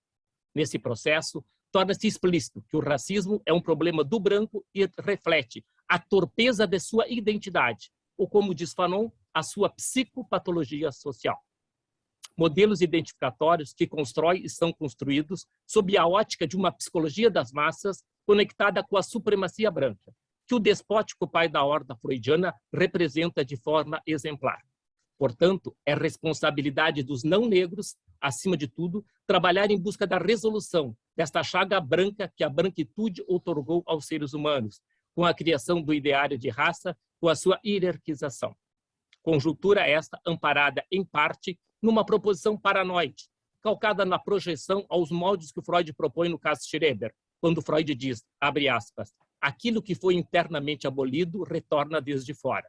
Nesse processo, torna-se explícito que o racismo é um problema do branco e reflete a torpeza de sua identidade, ou como diz Fanon, a sua psicopatologia social. Modelos identificatórios que constroem e são construídos sob a ótica de uma psicologia das massas conectada com a supremacia branca, que o despótico pai da horda freudiana representa de forma exemplar. Portanto, é responsabilidade dos não-negros, acima de tudo, trabalhar em busca da resolução desta chaga branca que a branquitude outorgou aos seres humanos, com a criação do ideário de raça, com a sua hierarquização. Conjuntura esta amparada, em parte, numa proposição paranoide, calcada na projeção aos moldes que Freud propõe no caso Schreber, quando Freud diz, abre aspas, aquilo que foi internamente abolido retorna desde fora,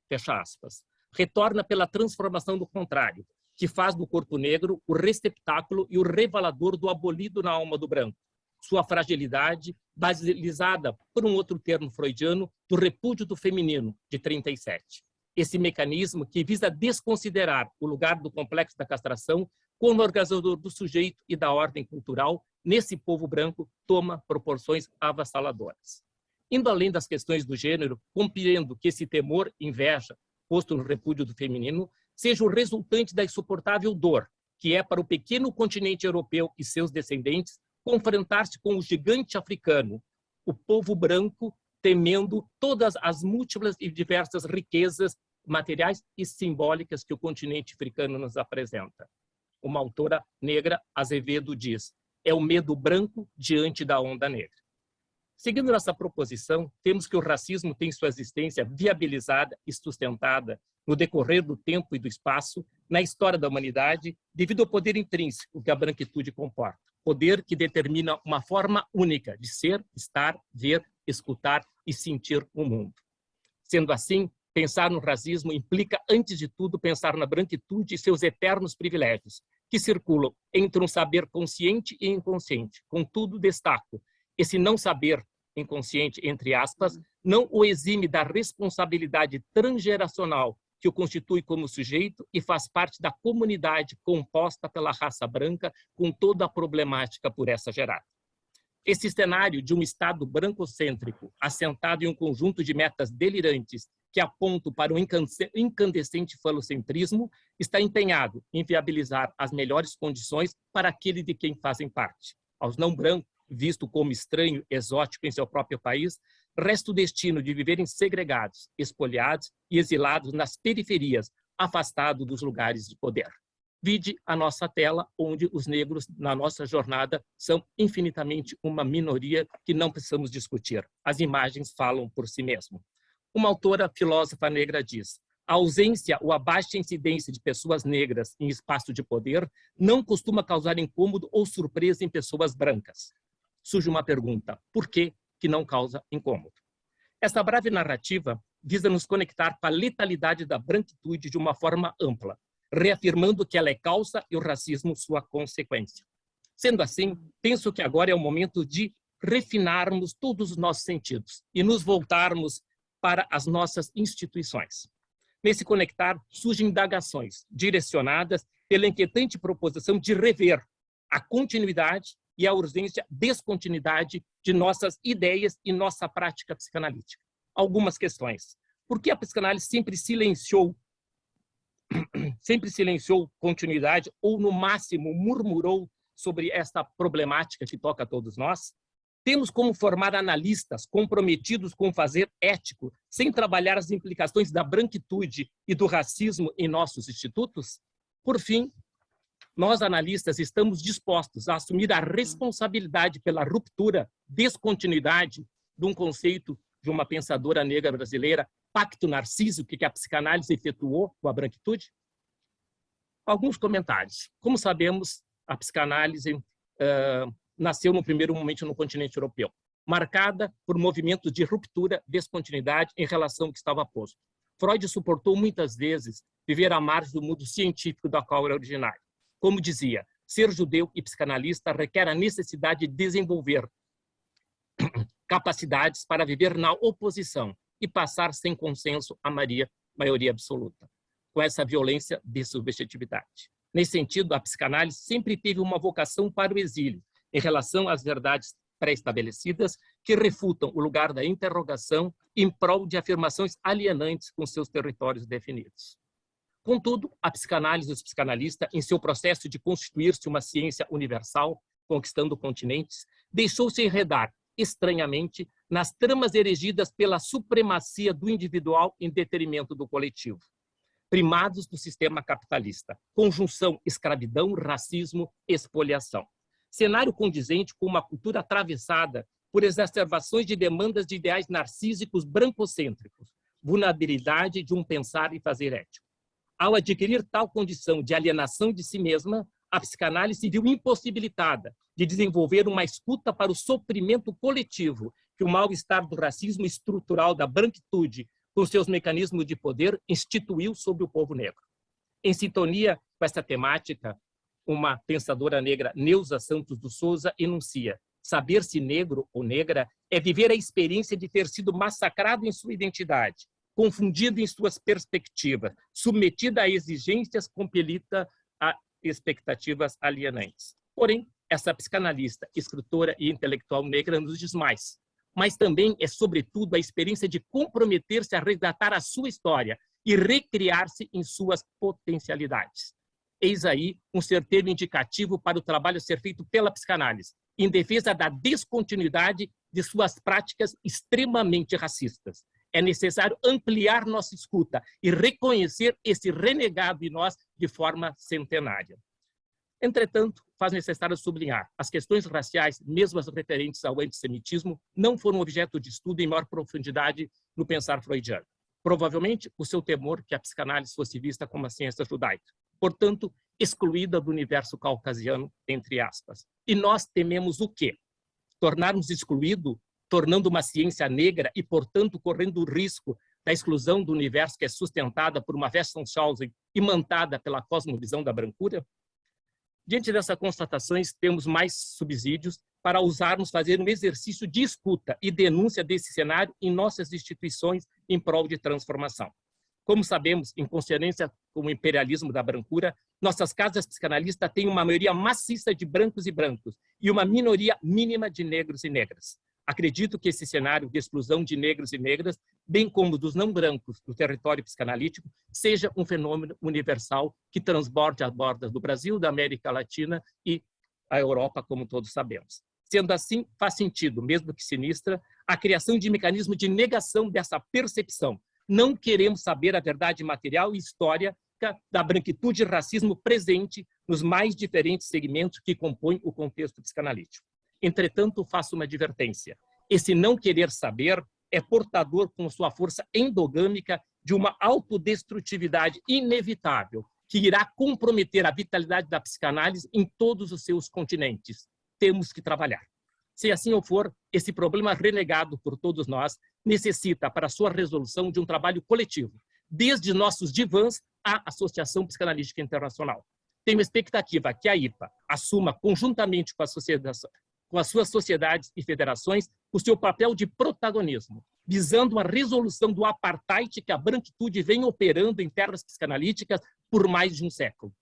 fecha aspas. Retorna pela transformação do contrário, que faz do corpo negro o receptáculo e o revelador do abolido na alma do branco. Sua fragilidade, basilisada por um outro termo freudiano, do repúdio do feminino, de 37. Esse mecanismo que visa desconsiderar o lugar do complexo da castração como organizador do sujeito e da ordem cultural, nesse povo branco, toma proporções avassaladoras. Indo além das questões do gênero, compreendo que esse temor, inveja, posto no repúdio do feminino, seja o resultante da insuportável dor, que é para o pequeno continente europeu e seus descendentes confrontar-se com o gigante africano, o povo branco, temendo todas as múltiplas e diversas riquezas materiais e simbólicas que o continente africano nos apresenta. Uma autora negra, Azevedo, diz, é o medo branco diante da onda negra. Seguindo nossa proposição, temos que o racismo tem sua existência viabilizada e sustentada no decorrer do tempo e do espaço, na história da humanidade, devido ao poder intrínseco que a branquitude comporta. Poder que determina uma forma única de ser, estar, ver, escutar e sentir o mundo. Sendo assim, pensar no racismo implica, antes de tudo, pensar na branquitude e seus eternos privilégios, que circulam entre um saber consciente e inconsciente. Contudo, destaco, esse não saber inconsciente, entre aspas, não o exime da responsabilidade transgeracional que o constitui como sujeito e faz parte da comunidade composta pela raça branca, com toda a problemática por essa gerada. Esse cenário de um Estado brancocêntrico, assentado em um conjunto de metas delirantes que apontam para um incandescente falocentrismo, está empenhado em viabilizar as melhores condições para aquele de quem fazem parte. Aos não brancos, visto como estranho, exótico em seu próprio país, resta o destino de viverem segregados, espoliados e exilados nas periferias, afastados dos lugares de poder. Vide a nossa tela, onde os negros, na nossa jornada, são infinitamente uma minoria que não precisamos discutir. As imagens falam por si mesmo. Uma autora filósofa negra diz, a ausência ou a baixa incidência de pessoas negras em espaço de poder não costuma causar incômodo ou surpresa em pessoas brancas. Surge uma pergunta, por que não causa incômodo? Essa breve narrativa visa nos conectar com a letalidade da branquitude de uma forma ampla, reafirmando que ela é causa e o racismo sua consequência. Sendo assim, penso que agora é o momento de refinarmos todos os nossos sentidos e nos voltarmos para as nossas instituições. Nesse conectar, surgem indagações direcionadas pela inquietante proposição de rever a continuidade e a urgência descontinuidade de nossas ideias e nossa prática psicanalítica. Algumas questões. Por que a psicanálise sempre silenciou continuidade ou, no máximo, murmurou sobre esta problemática que toca a todos nós? Temos como formar analistas comprometidos com o fazer ético, sem trabalhar as implicações da branquitude e do racismo em nossos institutos? Por fim, nós, analistas, estamos dispostos a assumir a responsabilidade pela ruptura, descontinuidade de um conceito de uma pensadora negra brasileira, pacto narcísico, que a psicanálise efetuou com a branquitude? Alguns comentários. Como sabemos, a psicanálise nasceu no primeiro momento no continente europeu, marcada por movimentos de ruptura, descontinuidade em relação ao que estava posto. Freud suportou muitas vezes viver à margem do mundo científico da qual era originário. Como dizia, ser judeu e psicanalista requer a necessidade de desenvolver capacidades para viver na oposição e passar sem consenso a maioria absoluta, com essa violência de subjetividade. Nesse sentido, a psicanálise sempre teve uma vocação para o exílio, em relação às verdades pré-estabelecidas que refutam o lugar da interrogação em prol de afirmações alienantes com seus territórios definidos. Contudo, a psicanálise e os psicanalistas, em seu processo de constituir-se uma ciência universal, conquistando continentes, deixou-se enredar, estranhamente, nas tramas erigidas pela supremacia do individual em detrimento do coletivo. Primados do sistema capitalista, conjunção escravidão, racismo, expoliação. Cenário condizente com uma cultura atravessada por exacerbações de demandas de ideais narcísicos brancocêntricos, vulnerabilidade de um pensar e fazer ético. Ao adquirir tal condição de alienação de si mesma, a psicanálise se viu impossibilitada de desenvolver uma escuta para o sofrimento coletivo que o mal-estar do racismo estrutural da branquitude, com seus mecanismos de poder, instituiu sobre o povo negro. Em sintonia com essa temática, uma pensadora negra, Neuza Santos dos Souza, enuncia: saber-se negro ou negra é viver a experiência de ter sido massacrado em sua identidade, confundido em suas perspectivas, submetido a exigências, compelida a expectativas alienantes. Porém, essa psicanalista, escritora e intelectual negra nos diz mais, mas também é, sobretudo, a experiência de comprometer-se a resgatar a sua história e recriar-se em suas potencialidades. Eis aí um certeiro indicativo para o trabalho a ser feito pela psicanálise, em defesa da descontinuidade de suas práticas extremamente racistas. É necessário ampliar nossa escuta e reconhecer esse renegado em nós de forma centenária. Entretanto, faz necessário sublinhar, as questões raciais, mesmo as referentes ao antissemitismo, não foram objeto de estudo em maior profundidade no pensar freudiano. Provavelmente, o seu temor que a psicanálise fosse vista como a ciência judaica, portanto, excluída do universo caucasiano, entre aspas. E nós tememos o quê? Tornarmos excluído, tornando uma ciência negra e, portanto, correndo o risco da exclusão do universo que é sustentada por uma Westphal-Schausen imantada pela cosmovisão da brancura? Diante dessas constatações, temos mais subsídios para ousarmos fazer um exercício de escuta e denúncia desse cenário em nossas instituições em prol de transformação. Como sabemos, em consonância com o imperialismo da brancura, nossas casas psicanalistas têm uma maioria maciça de brancos e brancos e uma minoria mínima de negros e negras. Acredito que esse cenário de exclusão de negros e negras, bem como dos não brancos do território psicanalítico, seja um fenômeno universal que transborde as bordas do Brasil, da América Latina e a Europa, como todos sabemos. Sendo assim, faz sentido, mesmo que sinistra, a criação de mecanismos de negação dessa percepção. Não queremos saber a verdade material e histórica da branquitude e racismo presente nos mais diferentes segmentos que compõem o contexto psicanalítico. Entretanto, faço uma advertência. Esse não querer saber é portador com sua força endogâmica de uma autodestrutividade inevitável que irá comprometer a vitalidade da psicanálise em todos os seus continentes. Temos que trabalhar. Se assim for, esse problema renegado por todos nós necessita, para sua resolução, de um trabalho coletivo, desde nossos divãs à Associação Psicanalítica Internacional. Tenho expectativa que a IPA assuma, conjuntamente com as suas sociedades e federações, o seu papel de protagonismo, visando a resolução do apartheid que a branquitude vem operando em terras psicanalíticas por mais de um século.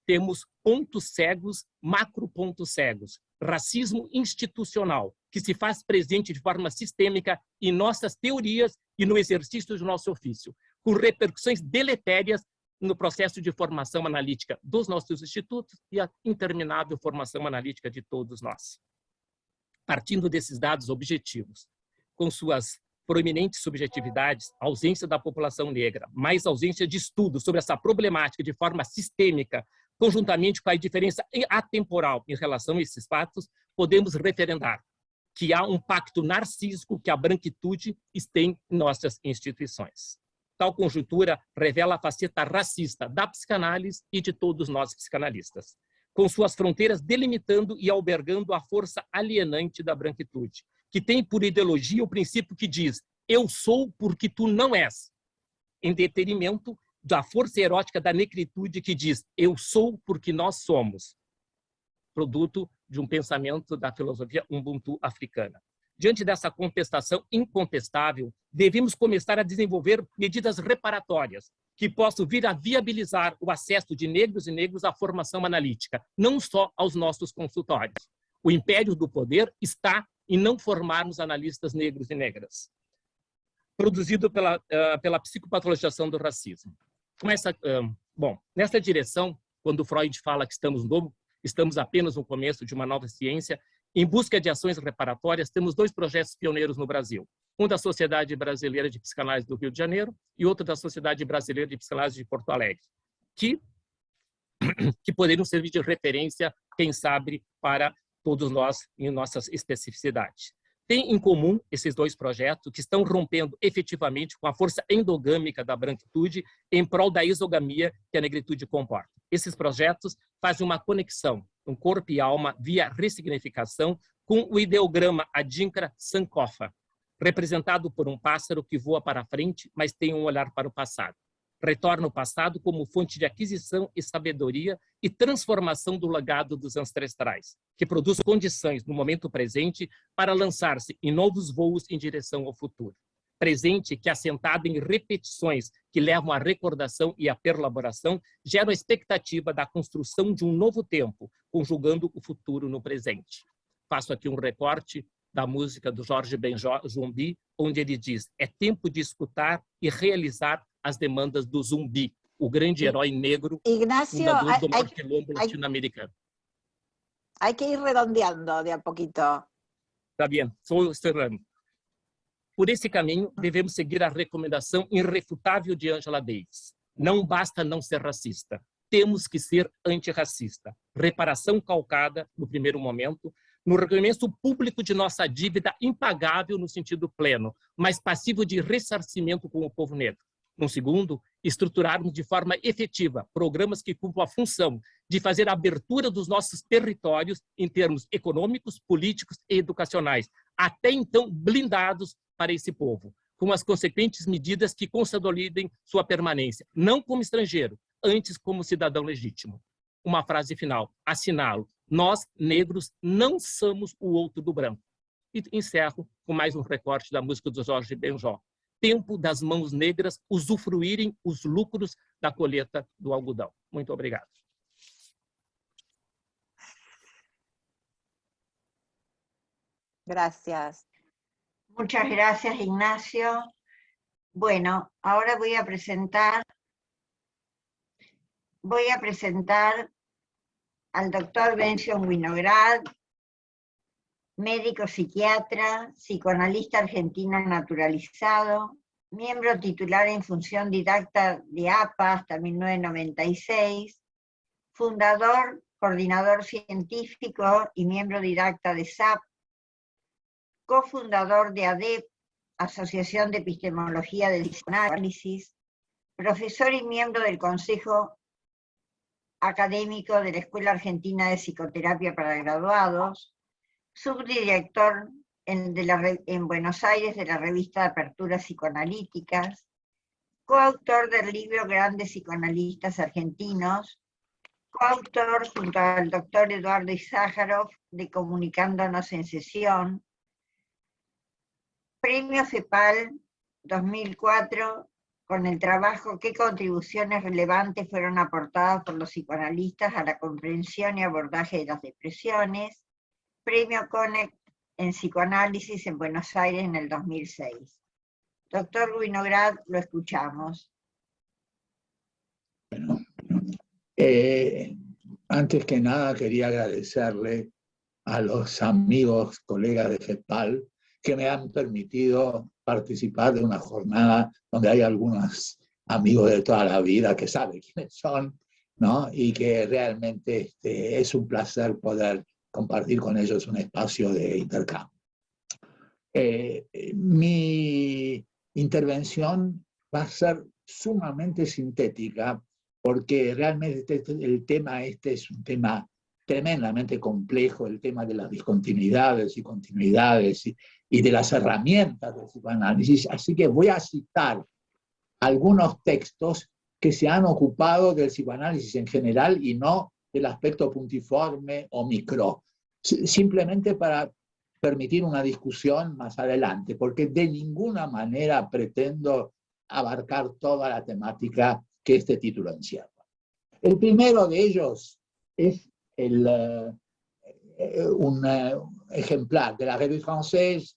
Temos pontos cegos, macropontos cegos, racismo institucional, que se faz presente de forma sistêmica em nossas teorias e no exercício do nosso ofício, com repercussões deletérias no processo de formação analítica dos nossos institutos e a interminável formação analítica de todos nós. Partindo desses dados objetivos, com suas proeminentes subjetividades, a ausência da população negra, mais ausência de estudo sobre essa problemática de forma sistêmica, conjuntamente com a diferença atemporal em relação a esses fatos, podemos referendar que há um pacto narcísico que a branquitude tem em nossas instituições. Tal conjuntura revela a faceta racista da psicanálise e de todos nós psicanalistas, com suas fronteiras delimitando e albergando a força alienante da branquitude, que tem por ideologia o princípio que diz: eu sou porque tu não és, em detrimento da força erótica da negritude que diz: eu sou porque nós somos, produto de um pensamento da filosofia Ubuntu africana. Diante dessa contestação incontestável, devemos começar a desenvolver medidas reparatórias que possam vir a viabilizar o acesso de negros e negros à formação analítica, não só aos nossos consultórios. O império do poder está em não formarmos analistas negros e negras, produzido pela psicopatologização do racismo. Nessa direção, quando Freud fala que estamos apenas no começo de uma nova ciência, em busca de ações reparatórias, temos dois projetos pioneiros no Brasil. Um da Sociedade Brasileira de Psicanálise do Rio de Janeiro e outro da Sociedade Brasileira de Psicanálise de Porto Alegre, que poderiam servir de referência, quem sabe, para todos nós em nossas especificidades. Tem em comum esses dois projetos que estão rompendo efetivamente com a força endogâmica da branquitude em prol da exogamia que a negritude comporta. Esses projetos fazem uma conexão, corpo e alma via ressignificação, com o ideograma Adinkra Sankofa, representado por pássaro que voa para a frente, mas tem olhar para o passado. Retorna ao passado como fonte de aquisição e sabedoria e transformação do legado dos ancestrais, que produz condições no momento presente para lançar-se em novos voos em direção ao futuro. Presente que, assentado em repetições que levam à recordação e à perlaboração, gera a expectativa da construção de um novo tempo, conjugando o futuro no presente. Faço aqui recorte da música do Jorge Benjó, Zumbi, onde ele diz: é tempo de escutar e realizar as demandas do Zumbi, o grande herói negro, Ignacio, fundador do maior quilombo latino-americano. Hay que ir redondeando de a poquito. Está bem, estou cerrando. Por esse caminho, devemos seguir a recomendação irrefutável de Angela Davis. Não basta não ser racista. Temos que ser antirracista. Reparação calcada, no primeiro momento, no reconhecimento público de nossa dívida impagável no sentido pleno, mas passivo de ressarcimento com o povo negro. No segundo, estruturarmos de forma efetiva programas que cumpram a função de fazer a abertura dos nossos territórios em termos econômicos, políticos e educacionais, até então blindados para esse povo, com as consequentes medidas que consolidem sua permanência, não como estrangeiro, antes como cidadão legítimo. Uma frase final, assinalo: nós, negros, não somos o outro do branco. E encerro com mais recorte da música do Jorge Benjó. Tempo das mãos negras usufruírem os lucros da colheita do algodão. Muito obrigado. Gracias. Muchas gracias, Ignacio. Bueno, ahora voy a presentar al doctor Bención Winograd, médico psiquiatra, psicoanalista argentino naturalizado, miembro titular en función didacta de APA hasta 1996, fundador, coordinador científico y miembro didacta de SAP, cofundador de ADEP, Asociación de Epistemología del Psicoanálisis, profesor y miembro del Consejo Académico de la Escuela Argentina de Psicoterapia para Graduados, subdirector en Buenos Aires de la revista de Aperturas Psicoanalíticas, coautor del libro Grandes Psicoanalistas Argentinos, coautor junto al doctor Eduardo Izájarov de Comunicándonos en Sesión, Premio FEPAL 2004 con el trabajo ¿Qué contribuciones relevantes fueron aportadas por los psicoanalistas a la comprensión y abordaje de las depresiones? Premio Connect en Psicoanálisis en Buenos Aires en el 2006. Doctor Winograd, lo escuchamos. Bueno, antes que nada quería agradecerle a los amigos, colegas de FEPAL, que me han permitido participar de una jornada donde hay algunos amigos de toda la vida que saben quiénes son, ¿no? Y que realmente es un placer poder compartir con ellos un espacio de intercambio. Mi intervención va a ser sumamente sintética porque realmente el tema es un tema tremendamente complejo, el tema de las discontinuidades y continuidades y de las herramientas del psicoanálisis, así que voy a citar algunos textos que se han ocupado del psicoanálisis en general y no del aspecto puntiforme o micro, simplemente para permitir una discusión más adelante, porque de ninguna manera pretendo abarcar toda la temática que este título encierra. El primero de ellos es un ejemplar de la Revue Française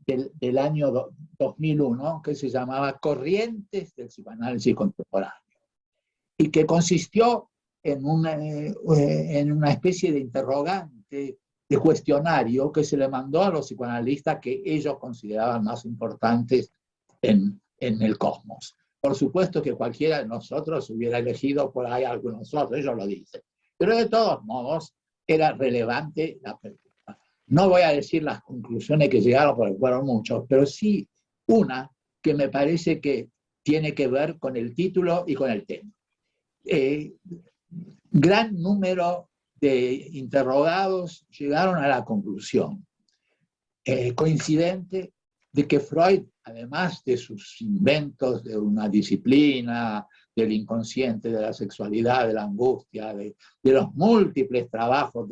del año 2001 que se llamaba Corrientes del psicoanálisis contemporáneo y que consistió en una especie de interrogante, de cuestionario que se le mandó a los psicoanalistas que ellos consideraban más importantes en el cosmos. Por supuesto que cualquiera de nosotros hubiera elegido por ahí algunos otros, ellos lo dicen, pero de todos modos era relevante la pregunta. No voy a decir las conclusiones que llegaron, porque fueron muchos, pero sí una que me parece que tiene que ver con el título y con el tema. gran número de interrogados llegaron a la conclusión coincidente de que Freud, además de sus inventos de una disciplina, del inconsciente, de la sexualidad, de la angustia, de los múltiples trabajos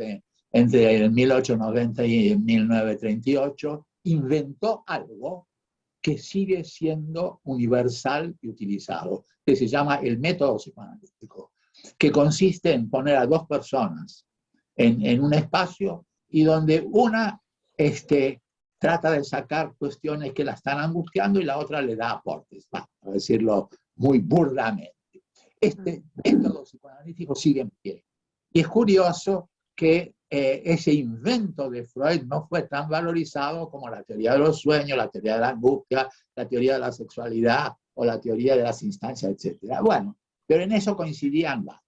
entre el 1890 y el 1938, inventó algo que sigue siendo universal y utilizado, que se llama el método psicoanalítico, que consiste en poner a dos personas en un espacio y donde una trata de sacar cuestiones que la están angustiando y la otra le da aportes, para decirlo muy burdamente. Este método psicoanalítico sigue en pie. Y es curioso que ese invento de Freud no fue tan valorizado como la teoría de los sueños, la teoría de la angustia, la teoría de la sexualidad o la teoría de las instancias, etc. Bueno, pero en eso coincidían varios.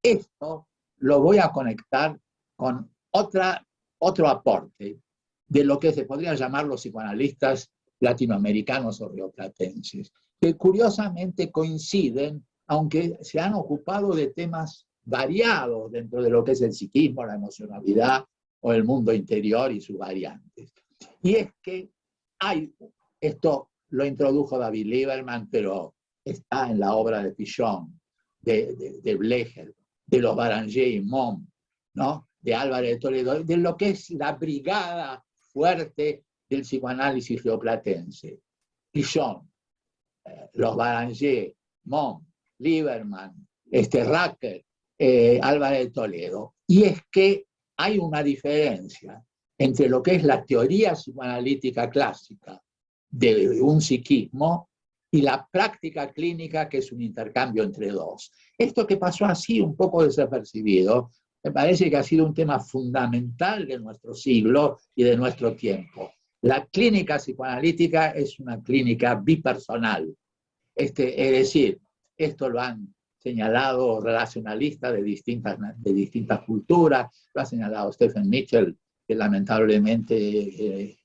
Esto lo voy a conectar con otro aporte de lo que se podría llamar los psicoanalistas latinoamericanos o rioplatenses, que curiosamente coinciden, aunque se han ocupado de temas variados dentro de lo que es el psiquismo, la emocionalidad o el mundo interior y sus variantes. Y es que esto lo introdujo David Lieberman, pero está en la obra de Pichon, de Blecher, de los Baranger y Mom, ¿no? De Álvarez de Toledo, de lo que es la brigada fuerte del psicoanálisis rioplatense. Pichon, los Baranger, Mom, Lieberman, Racker, Álvarez de Toledo. Y es que hay una diferencia entre lo que es la teoría psicoanalítica clásica de un psiquismo y la práctica clínica, que es un intercambio entre dos. Esto que pasó así un poco desapercibido, me parece que ha sido un tema fundamental de nuestro siglo y de nuestro tiempo. La clínica psicoanalítica es una clínica bipersonal. Es decir, esto lo han señalado relacionalistas de distintas culturas, lo ha señalado Stephen Mitchell, que lamentablemente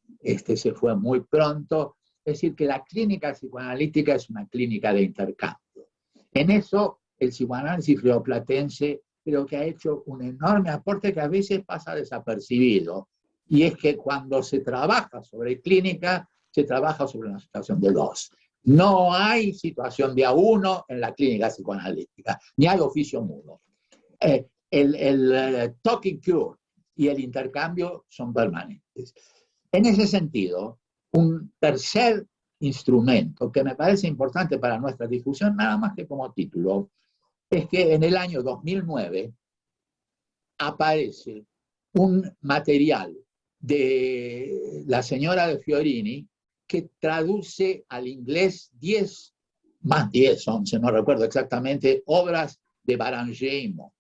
se fue muy pronto. Es decir, que la clínica psicoanalítica es una clínica de intercambio. En eso, el psicoanálisis rioplatense creo que ha hecho un enorme aporte que a veces pasa desapercibido, y es que cuando se trabaja sobre clínica, se trabaja sobre una situación de dos. No hay situación de a uno en la clínica psicoanalítica, ni hay oficio mudo. El talking cure y el intercambio son permanentes. En ese sentido, un tercer instrumento que me parece importante para nuestra discusión, nada más que como título, es que en el año 2009 aparece un material de la señora de Fiorini que traduce al inglés 10, más 10, 11, no recuerdo exactamente, obras de Baranger y Mom.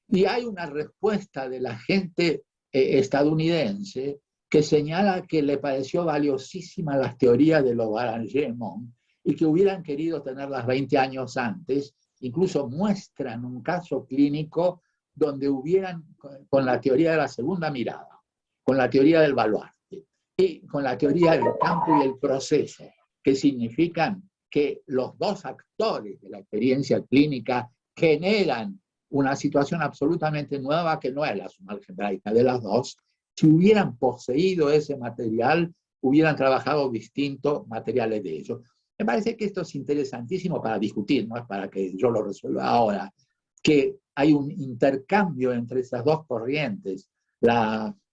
Y hay una respuesta de la gente estadounidense que señala que le pareció valiosísima las teorías de los Baranger y Mom y que hubieran querido tenerlas 20 años antes. Incluso muestran un caso clínico donde hubieran, con la teoría de la segunda mirada, con la teoría del baluarte y con la teoría del campo y el proceso, que significan que los dos actores de la experiencia clínica generan una situación absolutamente nueva que no es la suma algebraica de las dos. Si hubieran poseído ese material, hubieran trabajado distintos materiales de ellos. Me parece que esto es interesantísimo para discutir, no es para que yo lo resuelva ahora, que hay un intercambio entre esas dos corrientes,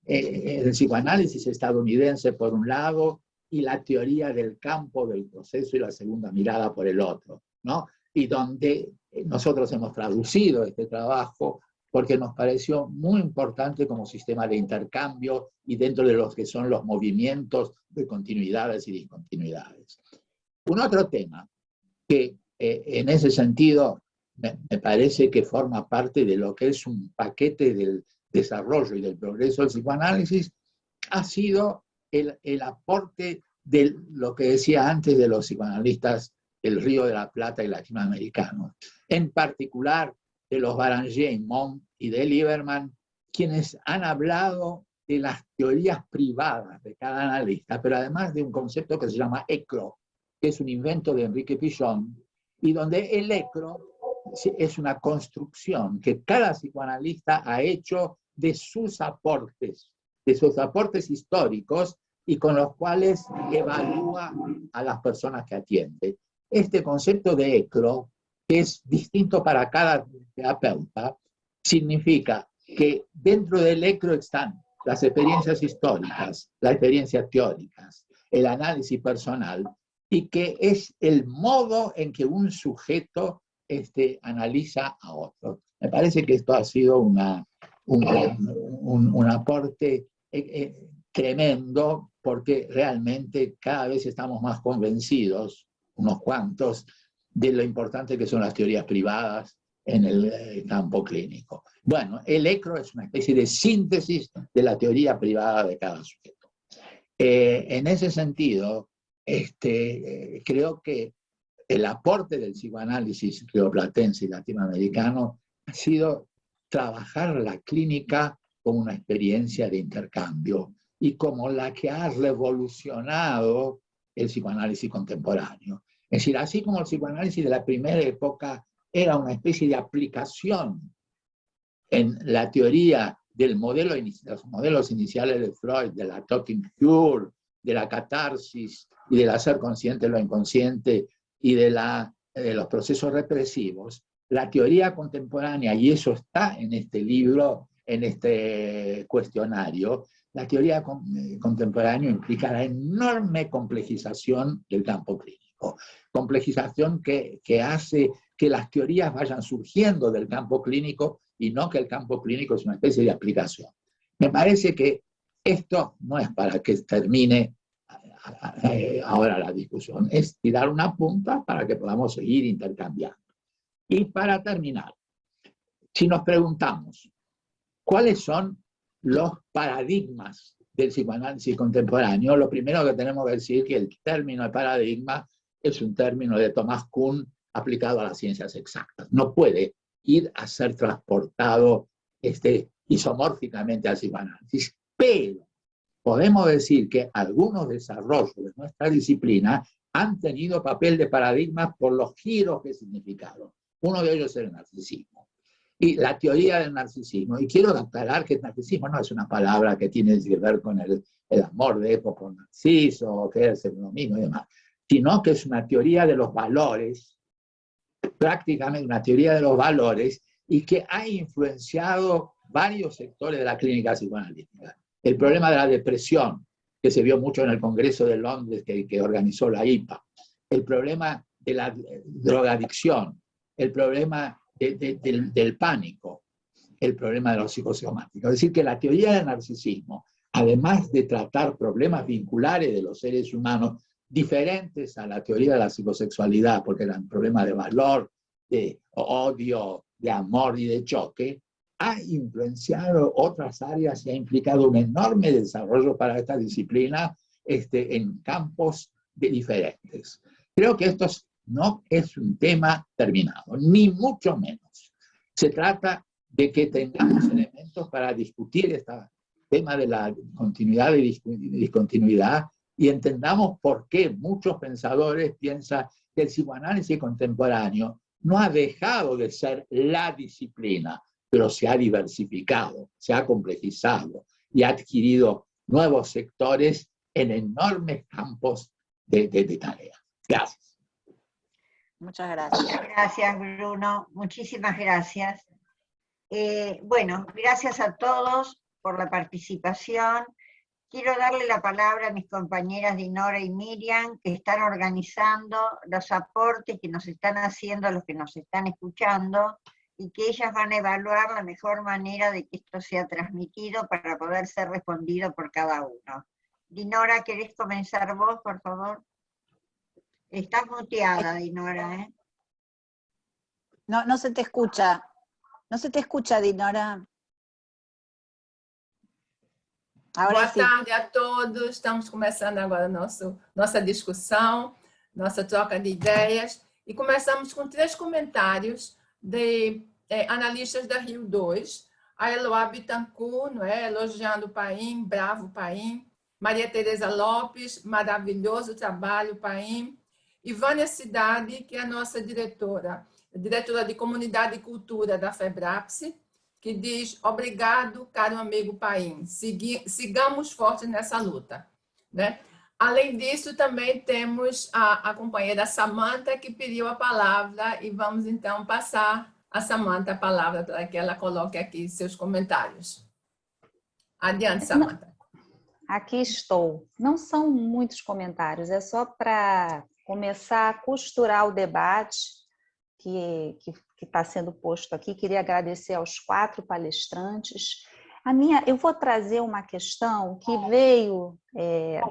el psicoanálisis estadounidense por un lado y la teoría del campo, del proceso y la segunda mirada por el otro, ¿no? Y donde nosotros hemos traducido este trabajo porque nos pareció muy importante como sistema de intercambio y dentro de los que son los movimientos de continuidades y discontinuidades. Un otro tema que en ese sentido me parece que forma parte de lo que es un paquete del desarrollo y del progreso del psicoanálisis ha sido el aporte de lo que decía antes de los psicoanalistas del Río de la Plata y latinoamericanos, en particular de los Baranger y Mom y de Lieberman, quienes han hablado de las teorías privadas de cada analista, pero además de un concepto que se llama ECRO, que es un invento de Enrique Pichon, y donde el ECRO es una construcción que cada psicoanalista ha hecho de sus aportes históricos y con los cuales evalúa a las personas que atiende. Este concepto de ECRO, que es distinto para cada terapeuta, significa que dentro del ECRO están las experiencias históricas, las experiencias teóricas, el análisis personal, y que es el modo en que un sujeto analiza a otro. Me parece que esto ha sido un aporte tremendo, porque realmente cada vez estamos más convencidos, unos cuantos, de lo importante que son las teorías privadas en el campo clínico. Bueno, el ECRO es una especie de síntesis de la teoría privada de cada sujeto. En ese sentido, creo que el aporte del psicoanálisis rioplatense y latinoamericano ha sido trabajar la clínica como una experiencia de intercambio y como la que ha revolucionado el psicoanálisis contemporáneo. Es decir, así como el psicoanálisis de la primera época era una especie de aplicación en la teoría del modelo, los modelos iniciales de Freud, de la talking cure, de la catarsis y del hacer consciente lo inconsciente y de los procesos represivos, la teoría contemporánea, y eso está en este libro, en este cuestionario, la teoría contemporánea implica la enorme complejización del campo clínico. Complejización que hace que las teorías vayan surgiendo del campo clínico y no que el campo clínico es una especie de aplicación. Me parece que esto no es para que termine ahora la discusión, es tirar una punta para que podamos seguir intercambiando. Y para terminar, si nos preguntamos cuáles son los paradigmas del psicoanálisis contemporáneo, lo primero que tenemos que decir es que el término de paradigma es un término de Thomas Kuhn aplicado a las ciencias exactas. No puede ir a ser transportado isomórficamente al psicoanálisis, pero podemos decir que algunos desarrollos de nuestra disciplina han tenido papel de paradigmas por los giros que significaron. Uno de ellos es el narcisismo. Y la teoría del narcisismo, y quiero aclarar que el narcisismo no es una palabra que tiene que ver con el amor de Edipo por Narciso, o que es lo mismo y demás, sino que es una teoría de los valores, prácticamente una teoría de los valores, y que ha influenciado varios sectores de la clínica psicoanalítica. El problema de la depresión, que se vio mucho en el Congreso de Londres que organizó la IPA, el problema de la drogadicción, el problema del pánico, el problema de los psicosomáticos. Es decir, que la teoría del narcisismo, además de tratar problemas vinculares de los seres humanos diferentes a la teoría de la psicosexualidad, porque eran problemas de valor, de odio, de amor y de choque, ha influenciado otras áreas y ha implicado un enorme desarrollo para esta disciplina en campos diferentes. Creo que esto no es un tema terminado, ni mucho menos. Se trata de que tengamos elementos para discutir este tema de la continuidad y discontinuidad y entendamos por qué muchos pensadores piensan que el psicoanálisis contemporáneo no ha dejado de ser la disciplina, pero se ha diversificado, se ha complejizado y ha adquirido nuevos sectores en enormes campos de tarea. Gracias. Muchas gracias. Muchas gracias, Bruno. Muchísimas gracias. Bueno, gracias a todos por la participación. Quiero darle la palabra a mis compañeras Dinora y Miriam, que están organizando los aportes que nos están haciendo los que nos están escuchando, y que ellas van a evaluar la mejor manera de que esto sea transmitido para poder ser respondido por cada uno. Dinora, ¿querés comenzar vos, por favor? Estás muteada, Dinora, ¿eh? No se te escucha. No se te escucha, Dinora. Boa tarde a todos. Estamos começando agora nossa discussão, nossa troca de ideias. E começamos com 3 comentários de analistas da Rio 2. A Eloá Bittencourt, não é? Elogiando o Paim, bravo Paim. Maria Tereza Lopes, maravilhoso trabalho, Paim. E Vânia Cidade, que é a nossa diretora. diretora de Comunidade e Cultura da FEBRAPSE, que diz: obrigado, caro amigo Paim, sigamos fortes nessa luta. Né? Além disso, também temos a companheira Samantha, que pediu a palavra, e vamos então passar a Samantha a palavra para que ela coloque aqui seus comentários. Adiante, Samantha. Aqui estou. Não são muitos comentários, é só para começar a costurar o debate que está sendo posto aqui. Queria agradecer aos 4 palestrantes. Eu vou trazer uma questão que veio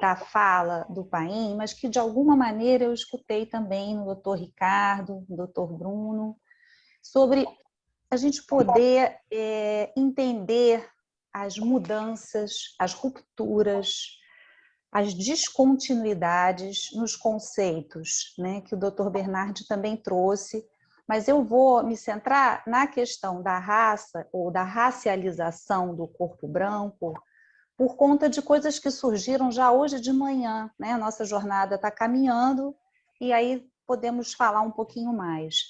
da fala do Paim, mas que de alguma maneira eu escutei também no Dr. Ricardo, no Dr. Bruno, sobre a gente poder entender as mudanças, as rupturas, as descontinuidades nos conceitos, né, que o Dr. Bernardi também trouxe, mas eu vou me centrar na questão da raça ou da racialização do corpo branco por conta de coisas que surgiram já hoje de manhã, né? A nossa jornada está caminhando e aí podemos falar um pouquinho mais.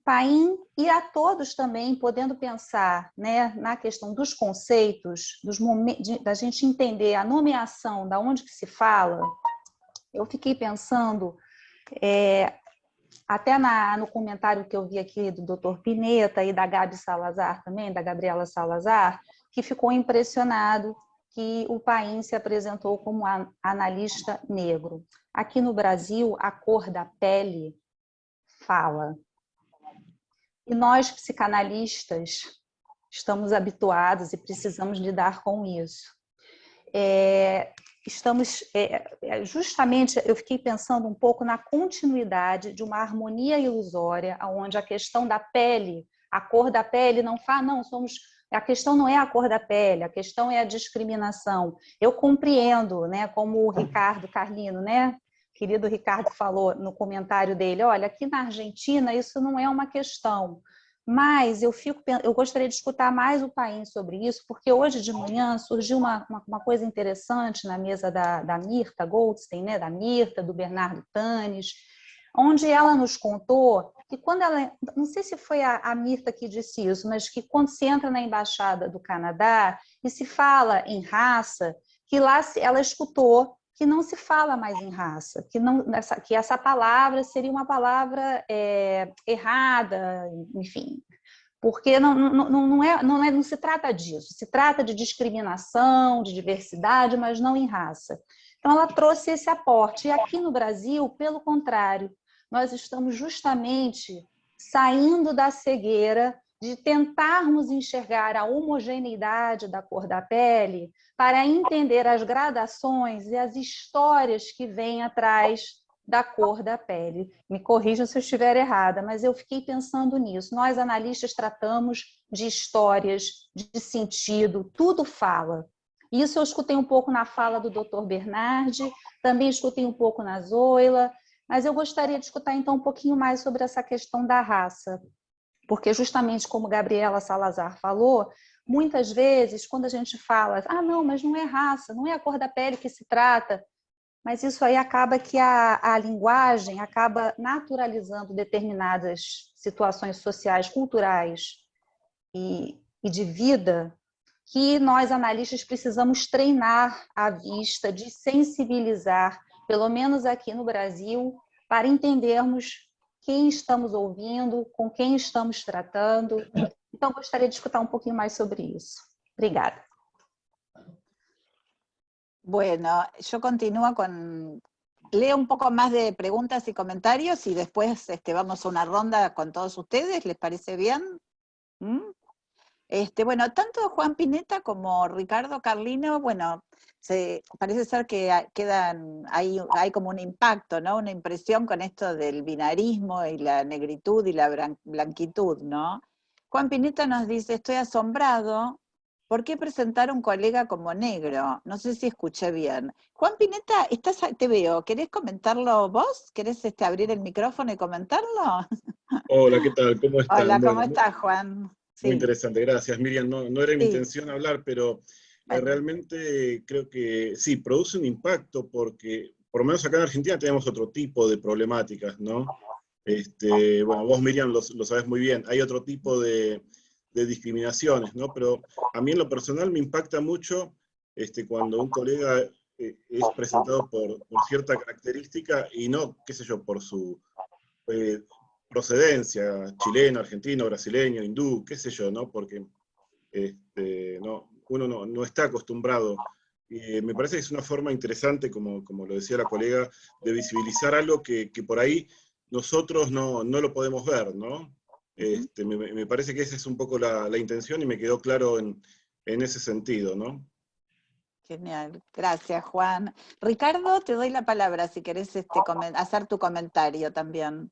Paim e a todos também podendo pensar, né, na questão dos conceitos, da gente entender a nomeação, da onde que se fala. Eu fiquei pensando, até no comentário que eu vi aqui do Dr. Pineta e da Gabi Salazar também, da Gabriela Salazar, que ficou impressionado que o Paim se apresentou como analista negro. Aqui no Brasil, a cor da pele fala. E nós, psicanalistas, estamos habituados e precisamos lidar com isso. Justamente, eu fiquei pensando um pouco na continuidade de uma harmonia ilusória, onde a questão da pele, a cor da pele não fala, não, a questão não é a cor da pele, a questão é a discriminação. Eu compreendo, né, como o Ricardo Carlino, né, querido Ricardo falou no comentário dele, olha, aqui na Argentina isso não é uma questão, mas eu gostaria de escutar mais o Paim sobre isso, porque hoje de manhã surgiu uma coisa interessante na mesa da Mirta Goldstein, né, da Mirta, do Bernardo Tanes, onde ela nos contou que quando ela, não sei se foi a Mirta que disse isso, mas que quando se entra na Embaixada do Canadá e se fala em raça, que lá ela escutou que não se fala mais em raça, que essa palavra seria uma palavra errada, enfim, porque não se trata disso, se trata de discriminação, de diversidade, mas não em raça. Então, ela trouxe esse aporte, e aqui no Brasil, pelo contrário, nós estamos justamente saindo da cegueira de tentarmos enxergar a homogeneidade da cor da pele para entender as gradações e as histórias que vêm atrás da cor da pele. Me corrijam se eu estiver errada, mas eu fiquei pensando nisso. Nós, analistas, tratamos de histórias, de sentido, tudo fala. Isso eu escutei um pouco na fala do Dr. Bernardi, também escutei um pouco na Zoila, mas eu gostaria de escutar então um pouquinho mais sobre essa questão da raça. Porque justamente como Gabriela Salazar falou, muitas vezes quando a gente fala, não, mas não é raça, não é a cor da pele que se trata, mas isso aí acaba que a linguagem acaba naturalizando determinadas situações sociais, culturais e de vida que nós analistas precisamos treinar à vista, de sensibilizar, pelo menos aqui no Brasil, para entendermos quem estamos ouvindo, com quem estamos tratando. Então, gostaria de escutar um pouquinho mais sobre isso. Obrigada. Bueno, yo continúo leo un poco más de preguntas y comentarios y después vamos a una ronda con todos ustedes, ¿les parece bien? Bueno, tanto Juan Pineta como Ricardo Carlino, bueno, parece ser que hay como un impacto, ¿no? Una impresión con esto del binarismo y la negritud y la blanquitud, ¿no? Juan Pineta nos dice, estoy asombrado, ¿por qué presentar a un colega como negro? No sé si escuché bien. Juan Pineta, te veo, ¿querés comentarlo vos? ¿Querés abrir el micrófono y comentarlo? Hola, ¿qué tal? ¿Cómo están? Hola, ¿cómo estás, Juan? Sí. Muy interesante, gracias, Miriam. No era mi intención hablar, pero realmente creo que sí, produce un impacto porque, por lo menos acá en Argentina, tenemos otro tipo de problemáticas, ¿no? Bueno, vos, Miriam, lo sabés muy bien, hay otro tipo de discriminaciones, ¿no? Pero a mí en lo personal me impacta mucho cuando un colega es presentado por cierta característica y no, qué sé yo, por su procedencia, chileno, argentino, brasileño, hindú, qué sé yo, ¿no? Porque no, uno no está acostumbrado. Me parece que es una forma interesante, como lo decía la colega, de visibilizar algo que por ahí nosotros no lo podemos ver, ¿no? Me parece que esa es un poco la intención y me quedó claro en ese sentido, ¿no? Genial, gracias Juan. Ricardo, te doy la palabra si querés hacer tu comentario también.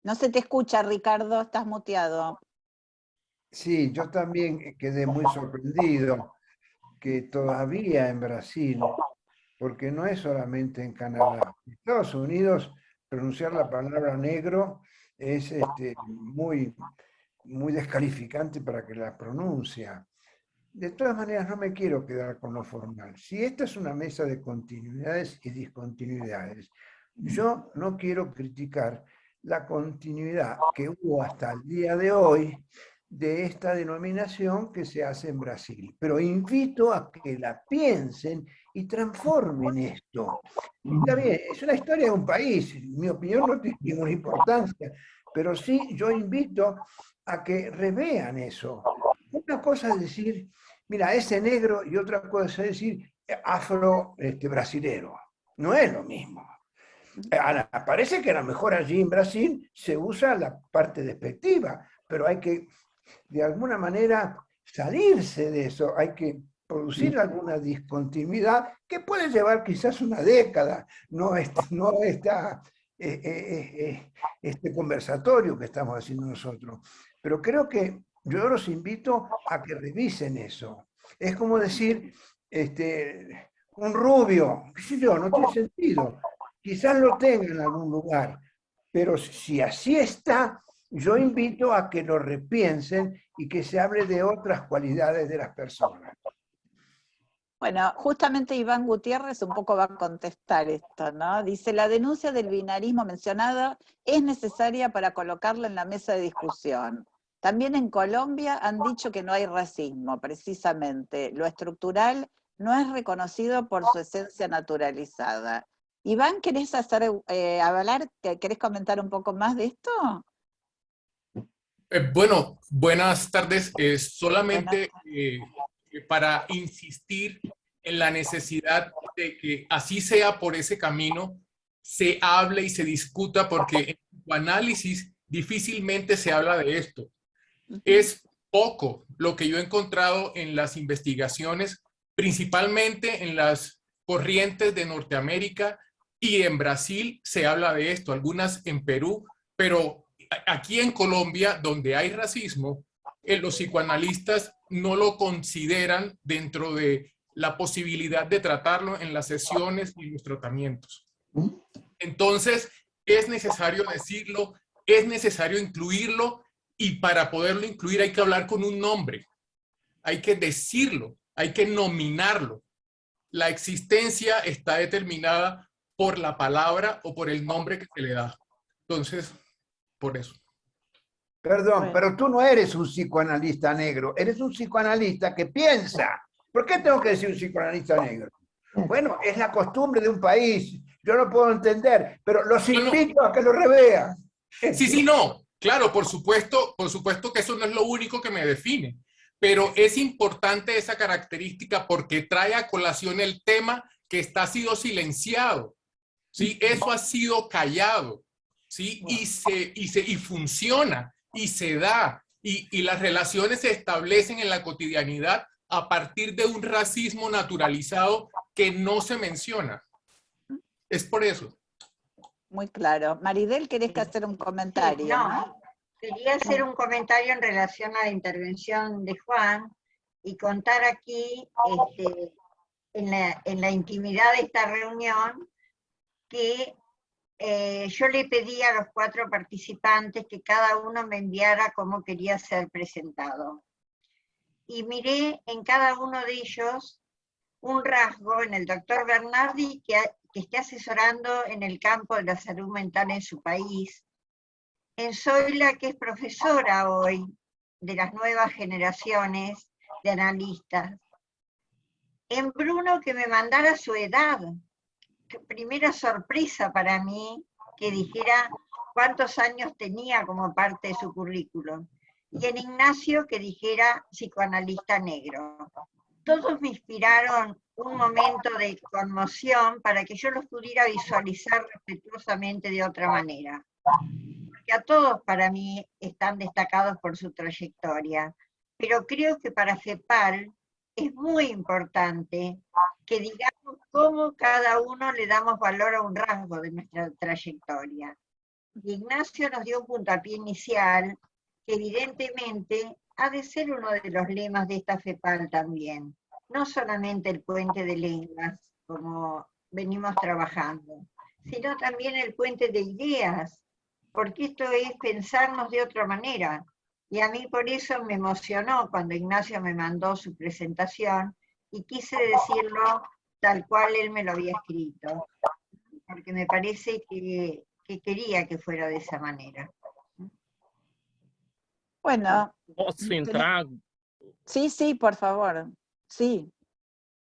No se te escucha, Ricardo, estás muteado. Sí, yo también quedé muy sorprendido que todavía en Brasil, porque no es solamente en Canadá, en Estados Unidos pronunciar la palabra negro es muy descalificante para que la pronuncia. De todas maneras, no me quiero quedar con lo formal. Si esta es una mesa de continuidades y discontinuidades, yo no quiero criticar la continuidad que hubo hasta el día de hoy de esta denominación que se hace en Brasil. Pero invito a que la piensen y transformen esto. Está bien, es una historia de un país, mi opinión no tiene ninguna importancia, pero sí yo invito a que revean eso. Una cosa es decir, mira, ese negro, y otra cosa es decir afro-brasilero. No es lo mismo. Ahora, parece que a lo mejor allí en Brasil se usa la parte despectiva, pero hay que, de alguna manera, salirse de eso. Hay que producir alguna discontinuidad que puede llevar quizás una década, no este conversatorio que estamos haciendo nosotros. Pero creo que yo los invito a que revisen eso. Es como decir, un rubio, qué sé yo, no tiene sentido. Quizás lo tenga en algún lugar, pero si así está, yo invito a que lo repiensen y que se hable de otras cualidades de las personas. Bueno, justamente Iván Gutiérrez un poco va a contestar esto, ¿no? Dice, la denuncia del binarismo mencionada es necesaria para colocarla en la mesa de discusión. También en Colombia han dicho que no hay racismo, precisamente. Lo estructural no es reconocido por su esencia naturalizada. Iván, ¿querés avalar? ¿Querés comentar un poco más de esto? Bueno, buenas tardes. Solamente para insistir en la necesidad de que así sea por ese camino, se hable y se discuta, porque en su análisis difícilmente se habla de esto. Es poco lo que yo he encontrado en las investigaciones, principalmente en las corrientes de Norteamérica, y en Brasil se habla de esto, algunas en Perú, pero aquí en Colombia, donde hay racismo, los psicoanalistas no lo consideran dentro de la posibilidad de tratarlo en las sesiones y los tratamientos. Entonces, es necesario decirlo, es necesario incluirlo, y para poderlo incluir hay que hablar con un nombre, hay que decirlo, hay que nominarlo. La existencia está determinada por la palabra o por el nombre que se le da. Entonces, por eso. Perdón, pero tú no eres un psicoanalista negro, eres un psicoanalista que piensa. ¿Por qué tengo que decir un psicoanalista negro? Bueno, es la costumbre de un país, yo no puedo entender, pero los invito a que lo revean. Sí, no, claro, por supuesto que eso no es lo único que me define, pero es importante esa característica porque trae a colación el tema que ha sido silenciado, ¿sí? Eso ha sido callado, ¿sí? Y funciona, y se da, y las relaciones se establecen en la cotidianidad a partir de un racismo naturalizado que no se menciona. Es por eso. Muy claro. Maridel, ¿querés que hacer un comentario? Sí, no, quería hacer un comentario en relación a la intervención de Juan y contar aquí, en la intimidad de esta reunión, que yo le pedí a los 4 participantes que cada uno me enviara cómo quería ser presentado. Y miré en cada uno de ellos un rasgo en el doctor Bernardi que que esté asesorando en el campo de la salud mental en su país, en Zoila, que es profesora hoy de las nuevas generaciones de analistas, en Bruno, que me mandara su edad, que primera sorpresa para mí, que dijera cuántos años tenía como parte de su currículum, y en Ignacio, que dijera psicoanalista negro. Todos me inspiraron un momento de conmoción para que yo los pudiera visualizar respetuosamente de otra manera. Porque a todos para mí están destacados por su trayectoria, pero creo que para FEPAL es muy importante que digamos cómo cada uno le damos valor a un rasgo de nuestra trayectoria. Y Ignacio nos dio un puntapié inicial que evidentemente ha de ser uno de los lemas de esta FEPAL también. No solamente el puente de lenguas, como venimos trabajando, sino también el puente de ideas, porque esto es pensarnos de otra manera. Y a mí por eso me emocionó cuando Ignacio me mandó su presentación y quise decirlo tal cual él me lo había escrito, porque me parece que quería que fuera de esa manera. Bueno. ¿Posso entrar? Sí, sí, por favor. Sí.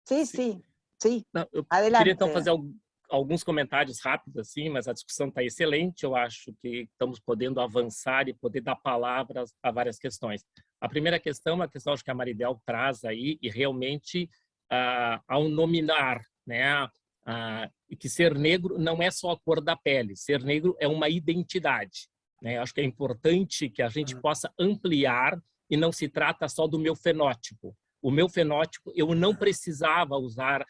Sí. Não, eu Adelante. queria então fazer alguns comentários rápidos, assim, mas a discussão está excelente. Eu acho que estamos podendo avançar e poder dar palavras a várias questões. A primeira questão é a questão que a Maridel traz aí, e realmente, ao nominar, né, que ser negro não é só a cor da pele, ser negro é uma identidade. Né? Eu acho que é importante que a gente possa ampliar e não se trata só do meu fenótipo. O meu fenótipo, eu não precisava usar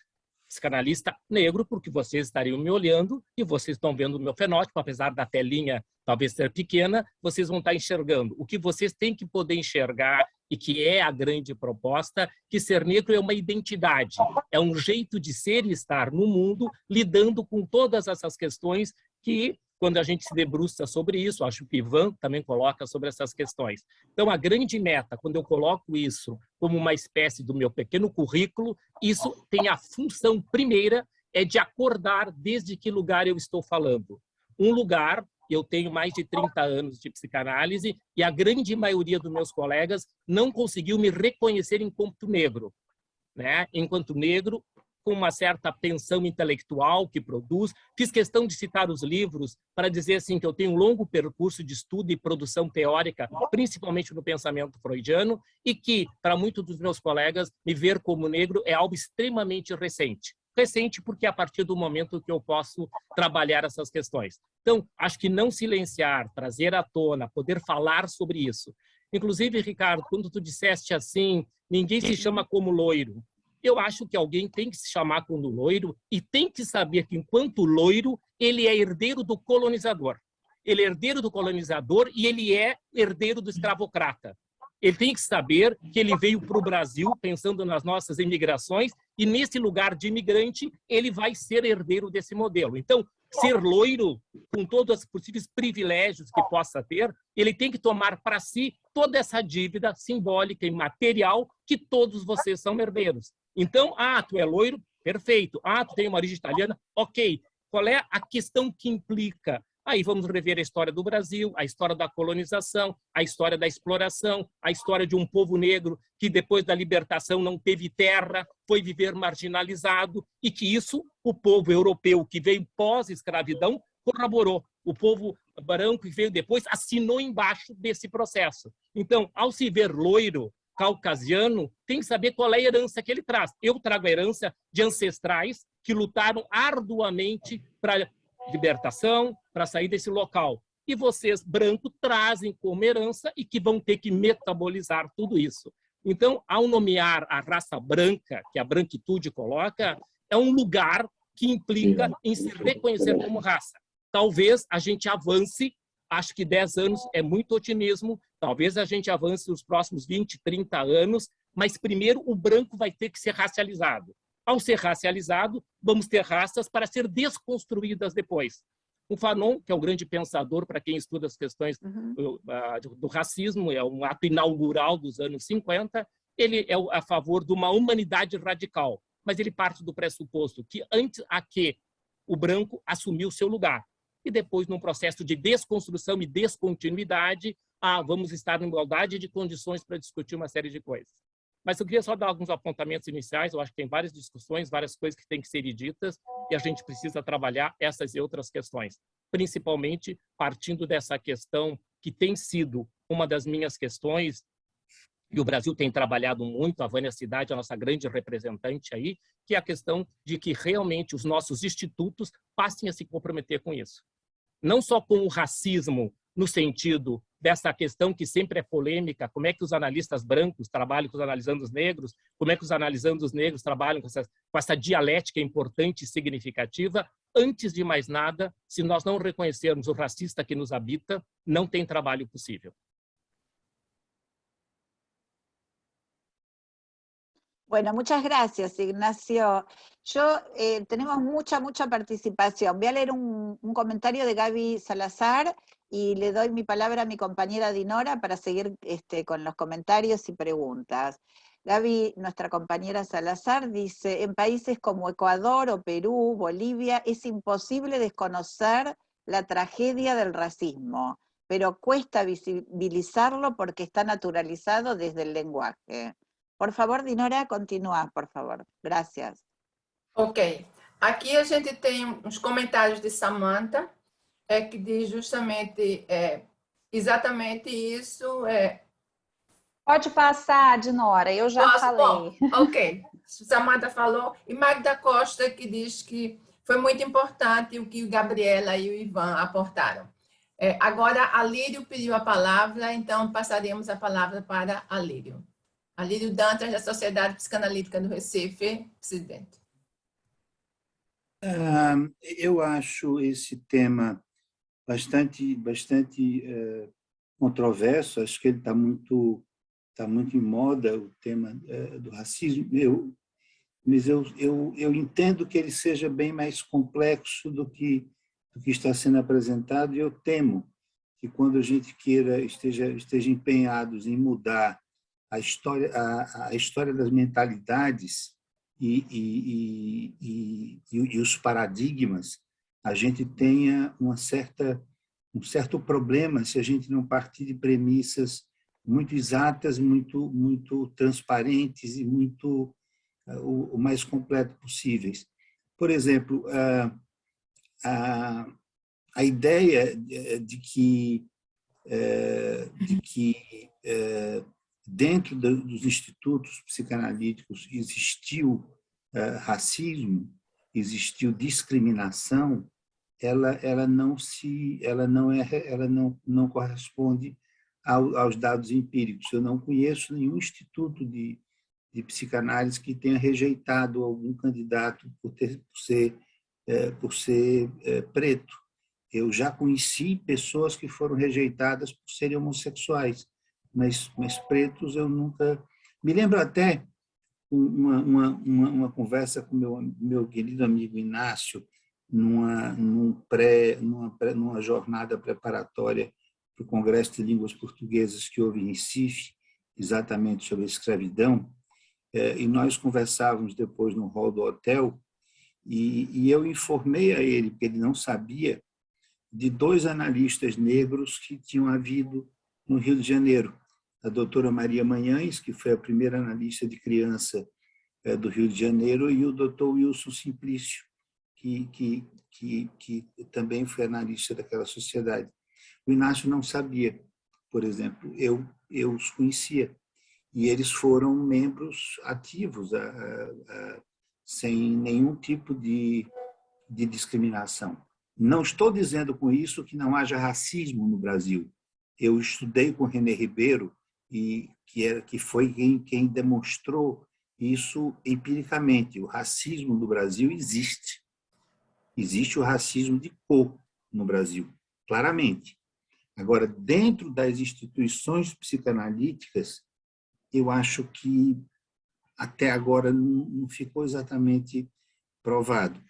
psicanalista negro, porque vocês estariam me olhando e vocês estão vendo o meu fenótipo, apesar da telinha talvez ser pequena, vocês vão estar enxergando. O que vocês têm que poder enxergar, e que é a grande proposta, que ser negro é uma identidade, é um jeito de ser e estar no mundo, lidando com todas essas questões que, quando a gente se debruça sobre isso, acho que o Ivan também coloca sobre essas questões. Então, a grande meta, quando eu coloco isso como uma espécie do meu pequeno currículo, isso tem a função primeira, é de acordar desde que lugar eu estou falando. Um lugar, eu tenho mais de 30 anos de psicanálise, e a grande maioria dos meus colegas não conseguiu me reconhecer enquanto negro, né? Enquanto negro, com uma certa tensão intelectual que produz. Fiz questão de citar os livros para dizer assim, que eu tenho um longo percurso de estudo e produção teórica, principalmente no pensamento freudiano, e que, para muitos dos meus colegas, me ver como negro é algo extremamente recente. Recente porque é a partir do momento que eu posso trabalhar essas questões. Então, acho que não silenciar, trazer à tona, poder falar sobre isso. Inclusive, Ricardo, quando tu disseste assim, ninguém se chama como loiro, eu acho que alguém tem que se chamar como loiro e tem que saber que, enquanto loiro, ele é herdeiro do colonizador. Ele é herdeiro do colonizador e ele é herdeiro do escravocrata. Ele tem que saber que ele veio para o Brasil pensando nas nossas imigrações e, nesse lugar de imigrante, ele vai ser herdeiro desse modelo. Então, ser loiro, com todos os possíveis privilégios que possa ter, ele tem que tomar para si toda essa dívida simbólica e material que todos vocês são herdeiros. Então, tu é loiro? Perfeito. Tu tem uma origem italiana? Ok. Qual é a questão que implica? Aí vamos rever a história do Brasil, a história da colonização, a história da exploração, a história de um povo negro que depois da libertação não teve terra, foi viver marginalizado, e que isso o povo europeu que veio pós-escravidão corroborou. O povo branco que veio depois assinou embaixo desse processo. Então, ao se ver loiro, caucasiano, tem que saber qual é a herança que ele traz. Eu trago a herança de ancestrais que lutaram arduamente para libertação, para sair desse local. E vocês, brancos, trazem como herança e que vão ter que metabolizar tudo isso. Então, ao nomear a raça branca, que a branquitude coloca, é um lugar que implica em se reconhecer como raça. Talvez a gente avance, acho que 10 anos é muito otimismo, talvez a gente avance nos próximos 20, 30 anos, mas primeiro o branco vai ter que ser racializado. Ao ser racializado, vamos ter raças para ser desconstruídas depois. O Fanon, que é um grande pensador para quem estuda as questões do racismo, é um ato inaugural dos anos 50, ele é a favor de uma humanidade radical, mas ele parte do pressuposto que antes a que o branco assumiu o seu lugar. E depois, num processo de desconstrução e descontinuidade, vamos estar em igualdade de condições para discutir uma série de coisas. Mas eu queria só dar alguns apontamentos iniciais. Eu acho que tem várias discussões, várias coisas que têm que ser ditas, e a gente precisa trabalhar essas e outras questões, principalmente partindo dessa questão que tem sido uma das minhas questões, e o Brasil tem trabalhado muito, a Vânia Cidade, a nossa grande representante aí, que é a questão de que realmente os nossos institutos passem a se comprometer com isso. Não só com o racismo, no sentido dessa questão que sempre é polêmica, como é que os analistas brancos trabalham com os analisandos negros, como é que os analisandos negros trabalham com essa dialética importante e significativa. Antes de mais nada, se nós não reconhecermos o racista que nos habita, não tem trabalho possível. Bueno, muchas gracias, Ignacio. Tenemos mucha participación. Voy a leer un comentario de Gaby Salazar y le doy mi palabra a mi compañera Dinora para seguir con los comentarios y preguntas. Gaby, nuestra compañera Salazar, dice, en países como Ecuador o Perú, Bolivia, es imposible desconocer la tragedia del racismo, pero cuesta visibilizarlo porque está naturalizado desde el lenguaje. Por favor, Dinora, continúa, por favor. Gracias. Ok. Aqui a gente tem uns comentários de Samantha, que diz justamente exatamente isso. Pode passar, Dinora, eu já falei. Bom, ok. Samantha falou. E Magda Costa, que diz que foi muito importante o que o Gabriela e o Ivan aportaram. Agora, Alírio pediu a palavra, então passaremos a palavra para Alírio. Alírio Dantas, da Sociedade Psicanalítica do Recife, presidente. Eu acho esse tema bastante controverso. Acho que ele está muito em moda, o tema do racismo. Mas eu entendo que ele seja bem mais complexo do que está sendo apresentado, e eu temo que quando a gente esteja empenhados em mudar a história das mentalidades e os paradigmas, a gente tenha um certo problema se a gente não partir de premissas muito exatas, muito transparentes e o mais completo possíveis. Por exemplo, a ideia de que dentro dos institutos psicanalíticos existiu racismo, existiu discriminação, ela não corresponde aos dados empíricos. Eu não conheço nenhum instituto de psicanálise que tenha rejeitado algum candidato por ser preto. Eu já conheci pessoas que foram rejeitadas por serem homossexuais, mas pretos eu nunca... Me lembro até uma conversa com meu querido amigo Inácio, numa jornada preparatória para o Congresso de Línguas Portuguesas que houve em Recife, exatamente sobre a escravidão, e nós conversávamos depois no hall do hotel, e eu informei a ele, porque ele não sabia, de 2 analistas negros que tinham havido no Rio de Janeiro. A doutora Maria Manhães, que foi a primeira analista de criança do Rio de Janeiro, e o doutor Wilson Simplício, que também foi analista daquela sociedade. O Inácio não sabia, por exemplo, eu os conhecia, e eles foram membros ativos, sem nenhum tipo de discriminação. Não estou dizendo com isso que não haja racismo no Brasil. Eu estudei com René Ribeiro, e que foi quem demonstrou isso empiricamente. O racismo no Brasil existe. Existe o racismo de cor no Brasil, claramente. Agora, dentro das instituições psicanalíticas, eu acho que até agora não ficou exatamente provado.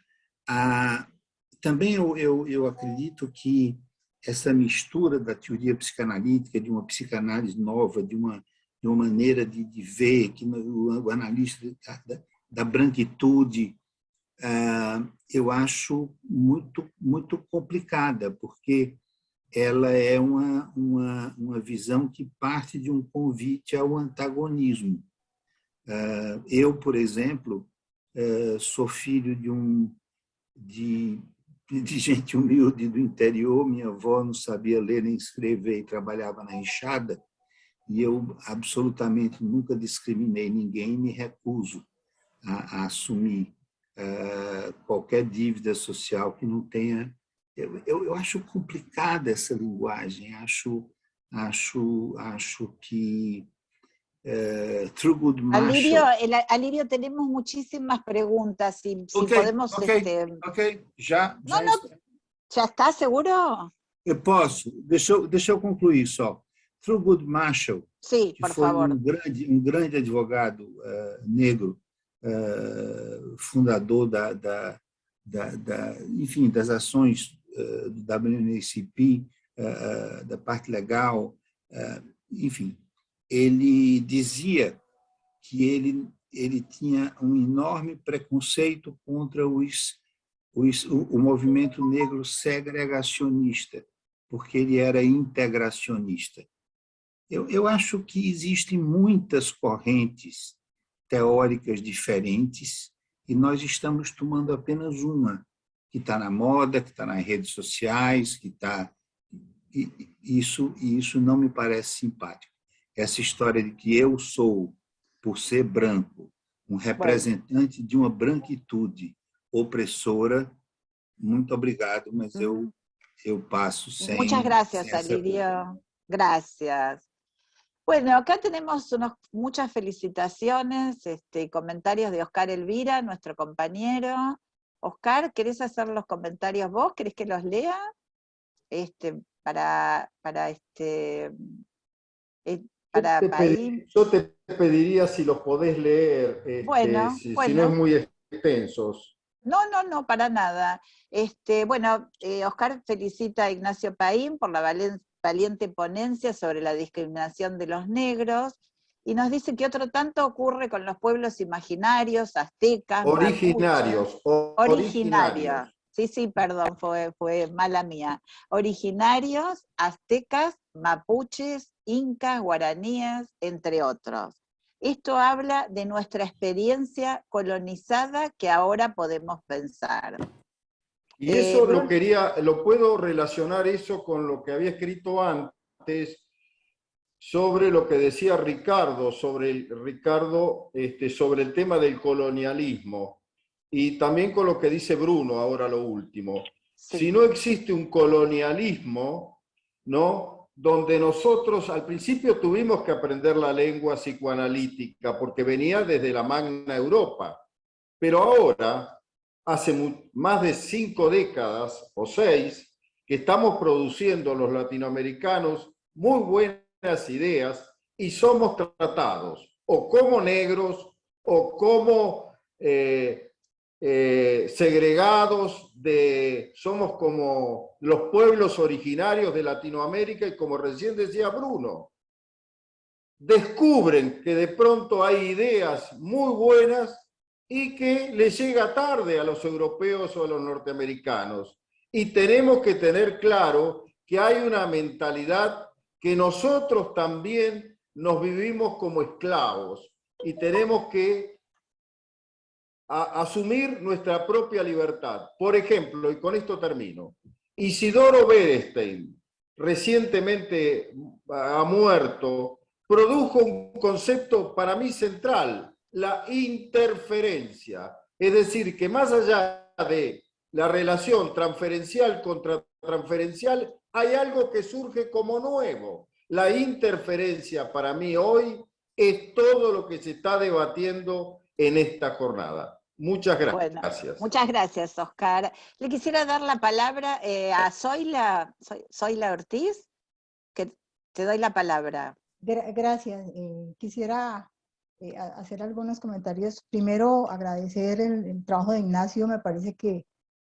Também eu acredito que essa mistura da teoria psicanalítica, de uma psicanálise nova, de uma maneira de ver, que o analista da branquitude eu acho muito complicada, porque ela é uma visão que parte de um convite ao antagonismo. Eu, por exemplo, sou filho de gente humilde do interior, minha avó não sabia ler nem escrever e trabalhava na enxada, e eu absolutamente nunca discriminei ninguém e me recuso a assumir qualquer dívida social que não tenha... Eu acho complicada essa linguagem, acho que Thurgood Marshall... Alirio, tenemos muchísimas preguntas, si Okay, podemos... ok, já ¿Ya está seguro? Eu posso, deixa eu concluir só. Thurgood Marshall, sí, que por foi favor. um grande advogado negro, fundador enfim, das ações do WNACP, da parte legal, enfim, ele dizia que ele tinha um enorme preconceito contra o movimento negro segregacionista, porque ele era integracionista. Eu acho que existem muitas correntes teóricas diferentes e nós estamos tomando apenas uma, que está na moda, que está nas redes sociais, que está... Isso não me parece simpático. Essa história de que eu sou, por ser branco, um representante de uma branquitude opresora, muito obrigado, mas eu paso sem... Muchas gracias, Alirio. Gracias. Bueno, acá tenemos muchas felicitaciones y comentarios de Oscar Elvira, nuestro compañero. Oscar, ¿querés hacer los comentarios vos? ¿Querés que los lea? Para yo te pediría si los podés leer, bueno. si no es muy extensos. No, para nada. Bueno, Oscar felicita a Ignacio Paín por la valiente ponencia sobre la discriminación de los negros, y nos dice que otro tanto ocurre con los pueblos imaginarios, aztecas, Originarios. Sí, perdón, fue mala mía. Originarios, aztecas, mapuches, incas, guaraníes, entre otros. Esto habla de nuestra experiencia colonizada que ahora podemos pensar. Y eso lo puedo relacionar eso con lo que había escrito antes sobre lo que decía Ricardo, sobre el tema del colonialismo, y también con lo que dice Bruno, ahora lo último. Sí. Si no existe un colonialismo, ¿no?, donde nosotros al principio tuvimos que aprender la lengua psicoanalítica porque venía desde la Magna Europa, pero ahora, hace más de 5 décadas o 6, que estamos produciendo los latinoamericanos muy buenas ideas y somos tratados o como negros o como segregados, somos como los pueblos originarios de Latinoamérica, y como recién decía Bruno, descubren que de pronto hay ideas muy buenas y que les llega tarde a los europeos o a los norteamericanos. Y tenemos que tener claro que hay una mentalidad que nosotros también nos vivimos como esclavos y tenemos que asumir nuestra propia libertad. Por ejemplo, y con esto termino, Isidoro Berenstein, recientemente ha muerto, produjo un concepto para mí central, la interferencia. Es decir, que más allá de la relación transferencial contra transferencial, hay algo que surge como nuevo. La interferencia para mí hoy es todo lo que se está debatiendo en esta jornada. Muchas gracias. Bueno, muchas gracias, Oscar. Le quisiera dar la palabra a Zoila Ortiz, que te doy la palabra. Gracias. Quisiera hacer algunos comentarios. Primero, agradecer el trabajo de Ignacio. Me parece que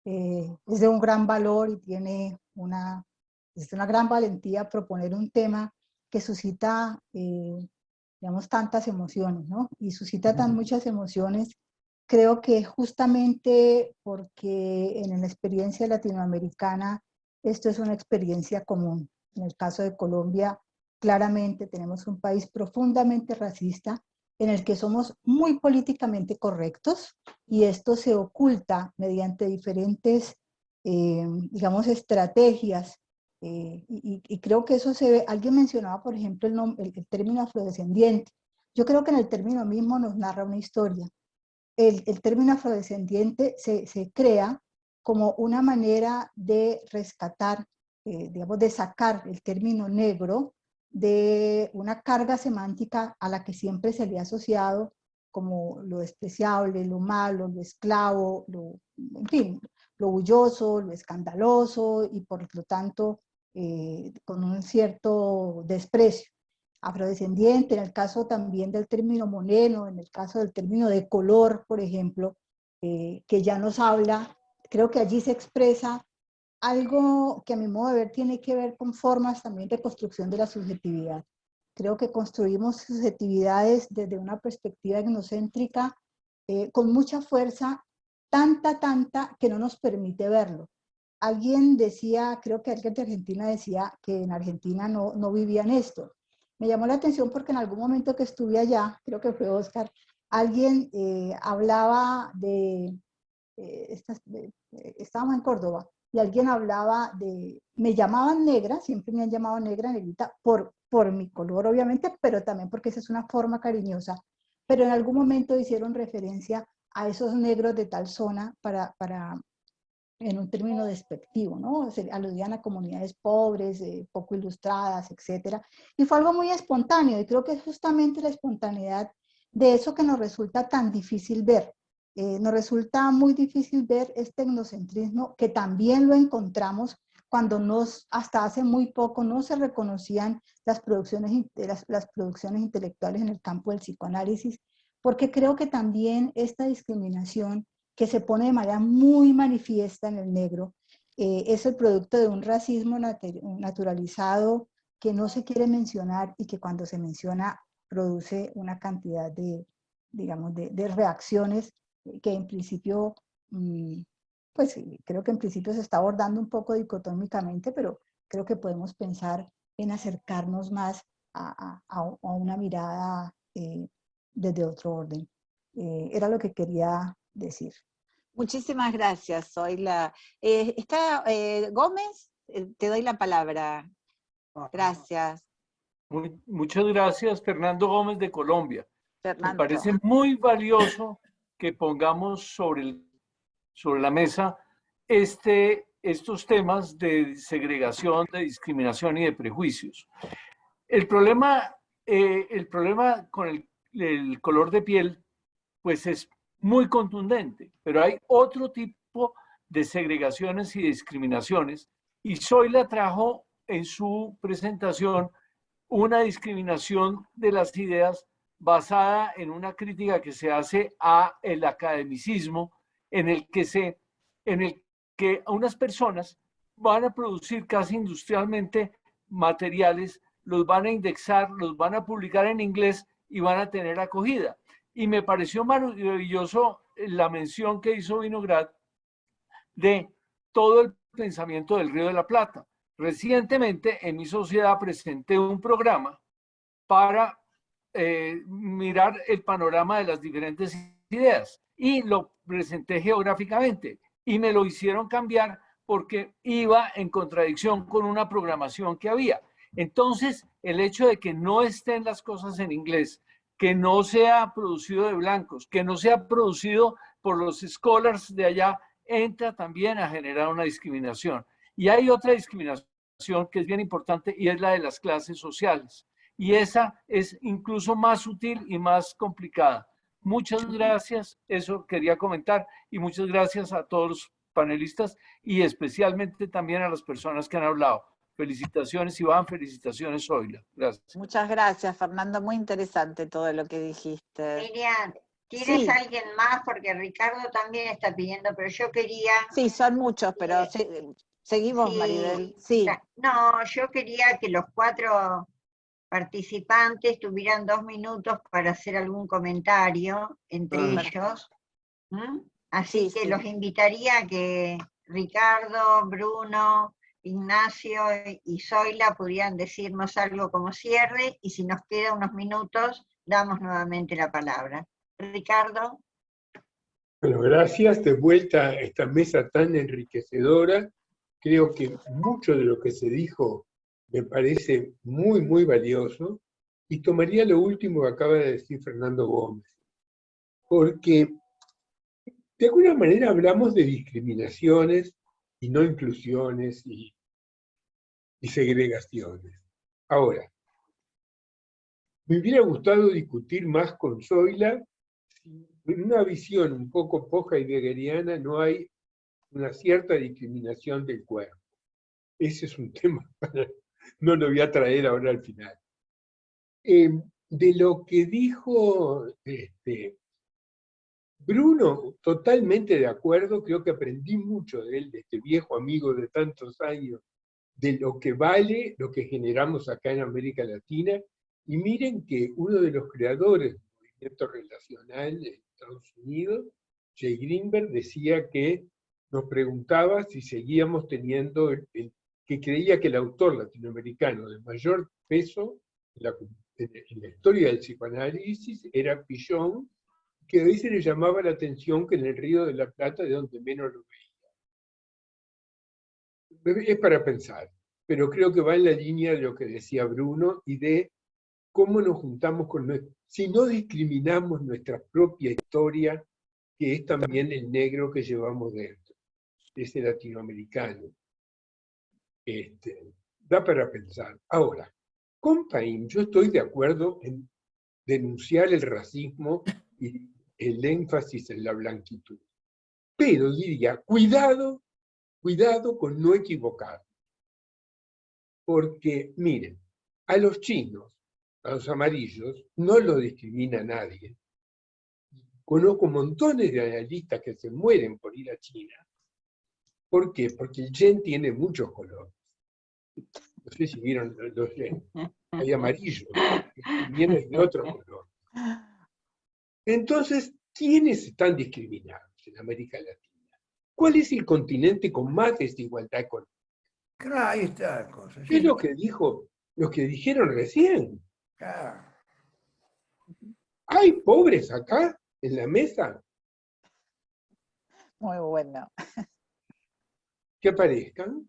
es de un gran valor y tiene una gran valentía proponer un tema que suscita, digamos, tantas emociones, ¿no? Y suscita tan muchas emociones creo que justamente porque en la experiencia latinoamericana esto es una experiencia común. En el caso de Colombia, claramente tenemos un país profundamente racista en el que somos muy políticamente correctos y esto se oculta mediante diferentes, digamos, estrategias. Y creo que eso se ve. Alguien mencionaba, por ejemplo, el término afrodescendiente. Yo creo que en el término mismo nos narra una historia. El término afrodescendiente se crea como una manera de rescatar, digamos, de sacar el término negro de una carga semántica a la que siempre se le ha asociado como lo despreciable, lo malo, lo esclavo, en fin, lo bulloso, lo escandaloso y por lo tanto con un cierto desprecio. Afrodescendiente, en el caso también del término moreno, en el caso del término de color, por ejemplo, que ya nos habla, creo que allí se expresa algo que a mi modo de ver tiene que ver con formas también de construcción de la subjetividad. Creo que construimos subjetividades desde una perspectiva etnocéntrica con mucha fuerza, tanta que no nos permite verlo. Alguien decía, creo que alguien de Argentina decía que en Argentina no vivían esto. Me llamó la atención porque en algún momento que estuve allá, creo que fue Oscar, alguien hablaba estábamos en Córdoba, y alguien hablaba me llamaban negra, siempre me han llamado negra, negrita, por mi color obviamente, pero también porque esa es una forma cariñosa, pero en algún momento hicieron referencia a esos negros de tal zona en un término despectivo, ¿no? Se aludían a comunidades pobres, poco ilustradas, etc. Y fue algo muy espontáneo, y creo que es justamente la espontaneidad de eso que nos resulta tan difícil ver. Nos resulta muy difícil ver este etnocentrismo, que también lo encontramos cuando hasta hace muy poco no se reconocían las producciones intelectuales en el campo del psicoanálisis, porque creo que también esta discriminación que se pone de manera muy manifiesta en el negro, es el producto de un racismo naturalizado que no se quiere mencionar y que cuando se menciona produce una cantidad digamos, de reacciones que en principio, pues creo que en principio se está abordando un poco dicotómicamente, pero creo que podemos pensar en acercarnos más a una mirada desde otro orden. Era lo que quería decir. Muchísimas gracias, Zoila. ¿Está Gómez? Te doy la palabra. Gracias. Muchas gracias, Fernando Gómez de Colombia. Fernando. Me parece muy valioso que pongamos sobre la mesa estos temas de segregación, de discriminación y de prejuicios. El problema con el color de piel, pues es muy contundente, pero hay otro tipo de segregaciones y discriminaciones, y Zoila trajo en su presentación una discriminación de las ideas basada en una crítica que se hace a el academicismo, en el que unas personas van a producir casi industrialmente materiales, los van a indexar, los van a publicar en inglés y van a tener acogida. Y me pareció maravilloso la mención que hizo Vinograd de todo el pensamiento del Río de la Plata. Recientemente en mi sociedad presenté un programa para mirar el panorama de las diferentes ideas y lo presenté geográficamente y me lo hicieron cambiar porque iba en contradicción con una programación que había. Entonces, el hecho de que no estén las cosas en inglés, que no sea producido de blancos, que no sea producido por los scholars de allá, entra también a generar una discriminación. Y hay otra discriminación que es bien importante y es la de las clases sociales. Y esa es incluso más sutil y más complicada. Muchas gracias, eso quería comentar, y muchas gracias a todos los panelistas y especialmente también a las personas que han hablado. Felicitaciones, Iván, felicitaciones, Zoila. Gracias. Muchas gracias, Fernando, muy interesante todo lo que dijiste. Miriam, ¿tienes Sí. alguien más? Porque Ricardo también está pidiendo, pero yo quería... Sí, son muchos, pero seguimos, sí, Maribel. Sí. No, yo quería que los 4 participantes tuvieran 2 minutos para hacer algún comentario entre ellos, Así Sí, que sí. los invitaría a que Ricardo, Bruno, Ignacio y Zoila pudieran decirnos algo como cierre, y si nos quedan unos minutos, damos nuevamente la palabra. Ricardo. Bueno, gracias. De vuelta a esta mesa tan enriquecedora. Creo que mucho de lo que se dijo me parece muy, muy valioso. Y tomaría lo último que acaba de decir Fernando Gómez. Porque de alguna manera hablamos de discriminaciones y no inclusiones y segregaciones. Ahora, me hubiera gustado discutir más con Zoila. En una visión un poco post-heideggeriana no hay una cierta discriminación del cuerpo. Ese es un tema, no lo voy a traer ahora al final. De lo que dijo Bruno, totalmente de acuerdo, creo que aprendí mucho de él, de este viejo amigo de tantos años, de lo que vale lo que generamos acá en América Latina. Y miren que uno de los creadores del movimiento relacional en Estados Unidos, Jay Greenberg, decía que nos preguntaba si seguíamos teniendo, que creía que el autor latinoamericano de mayor peso en la historia del psicoanálisis era Pillon, que a veces le llamaba la atención que en el Río de la Plata, de donde menos lo veía. Es para pensar, pero creo que va en la línea de lo que decía Bruno y de cómo nos juntamos si no discriminamos nuestra propia historia, que es también el negro que llevamos dentro, ese latinoamericano. Da para pensar. Ahora, con Paim, yo estoy de acuerdo en denunciar el racismo y el énfasis en la blanquitud. Pero diría, cuidado con no equivocar. Porque, miren, a los chinos, a los amarillos, no lo discrimina nadie. Conozco montones de analistas que se mueren por ir a China. ¿Por qué? Porque el yen tiene muchos colores. No sé si vieron los yen. Hay amarillos, que también es de otro color. Entonces, ¿quiénes están discriminados en América Latina? ¿Cuál es el continente con más desigualdad económica? Claro, ahí está la cosa. ¿Qué es lo que dijeron recién? Claro. ¿Hay pobres acá en la mesa? Muy bueno. Que aparezcan.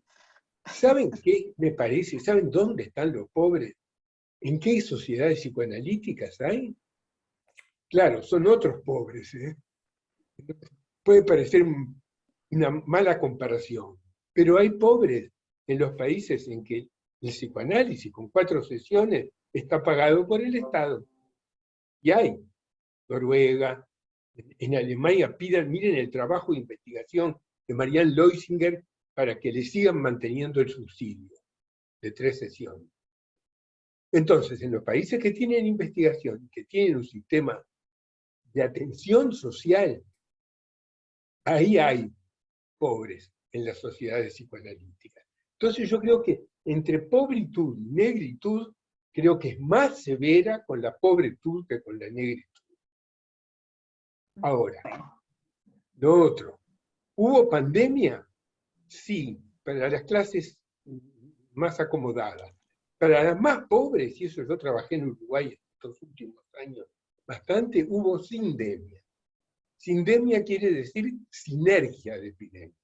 ¿Saben qué me parece? ¿Saben dónde están los pobres? ¿En qué sociedades psicoanalíticas hay? Claro, son otros pobres. Puede parecer una mala comparación, pero hay pobres en los países en que el psicoanálisis con 4 sesiones está pagado por el Estado. Y hay. Noruega, en Alemania, miren el trabajo de investigación de Marianne Leusinger para que le sigan manteniendo el subsidio de 3 sesiones. Entonces, en los países que tienen investigación, que tienen un sistema de atención social, ahí hay pobres en las sociedades psicoanalíticas. Entonces yo creo que entre pobritud y negritud, creo que es más severa con la pobritud que con la negritud. Ahora, lo otro, ¿hubo pandemia? Sí, para las clases más acomodadas. Para las más pobres, y eso yo trabajé en Uruguay estos últimos años bastante, hubo sindemia. Sindemia quiere decir sinergia de epidemia.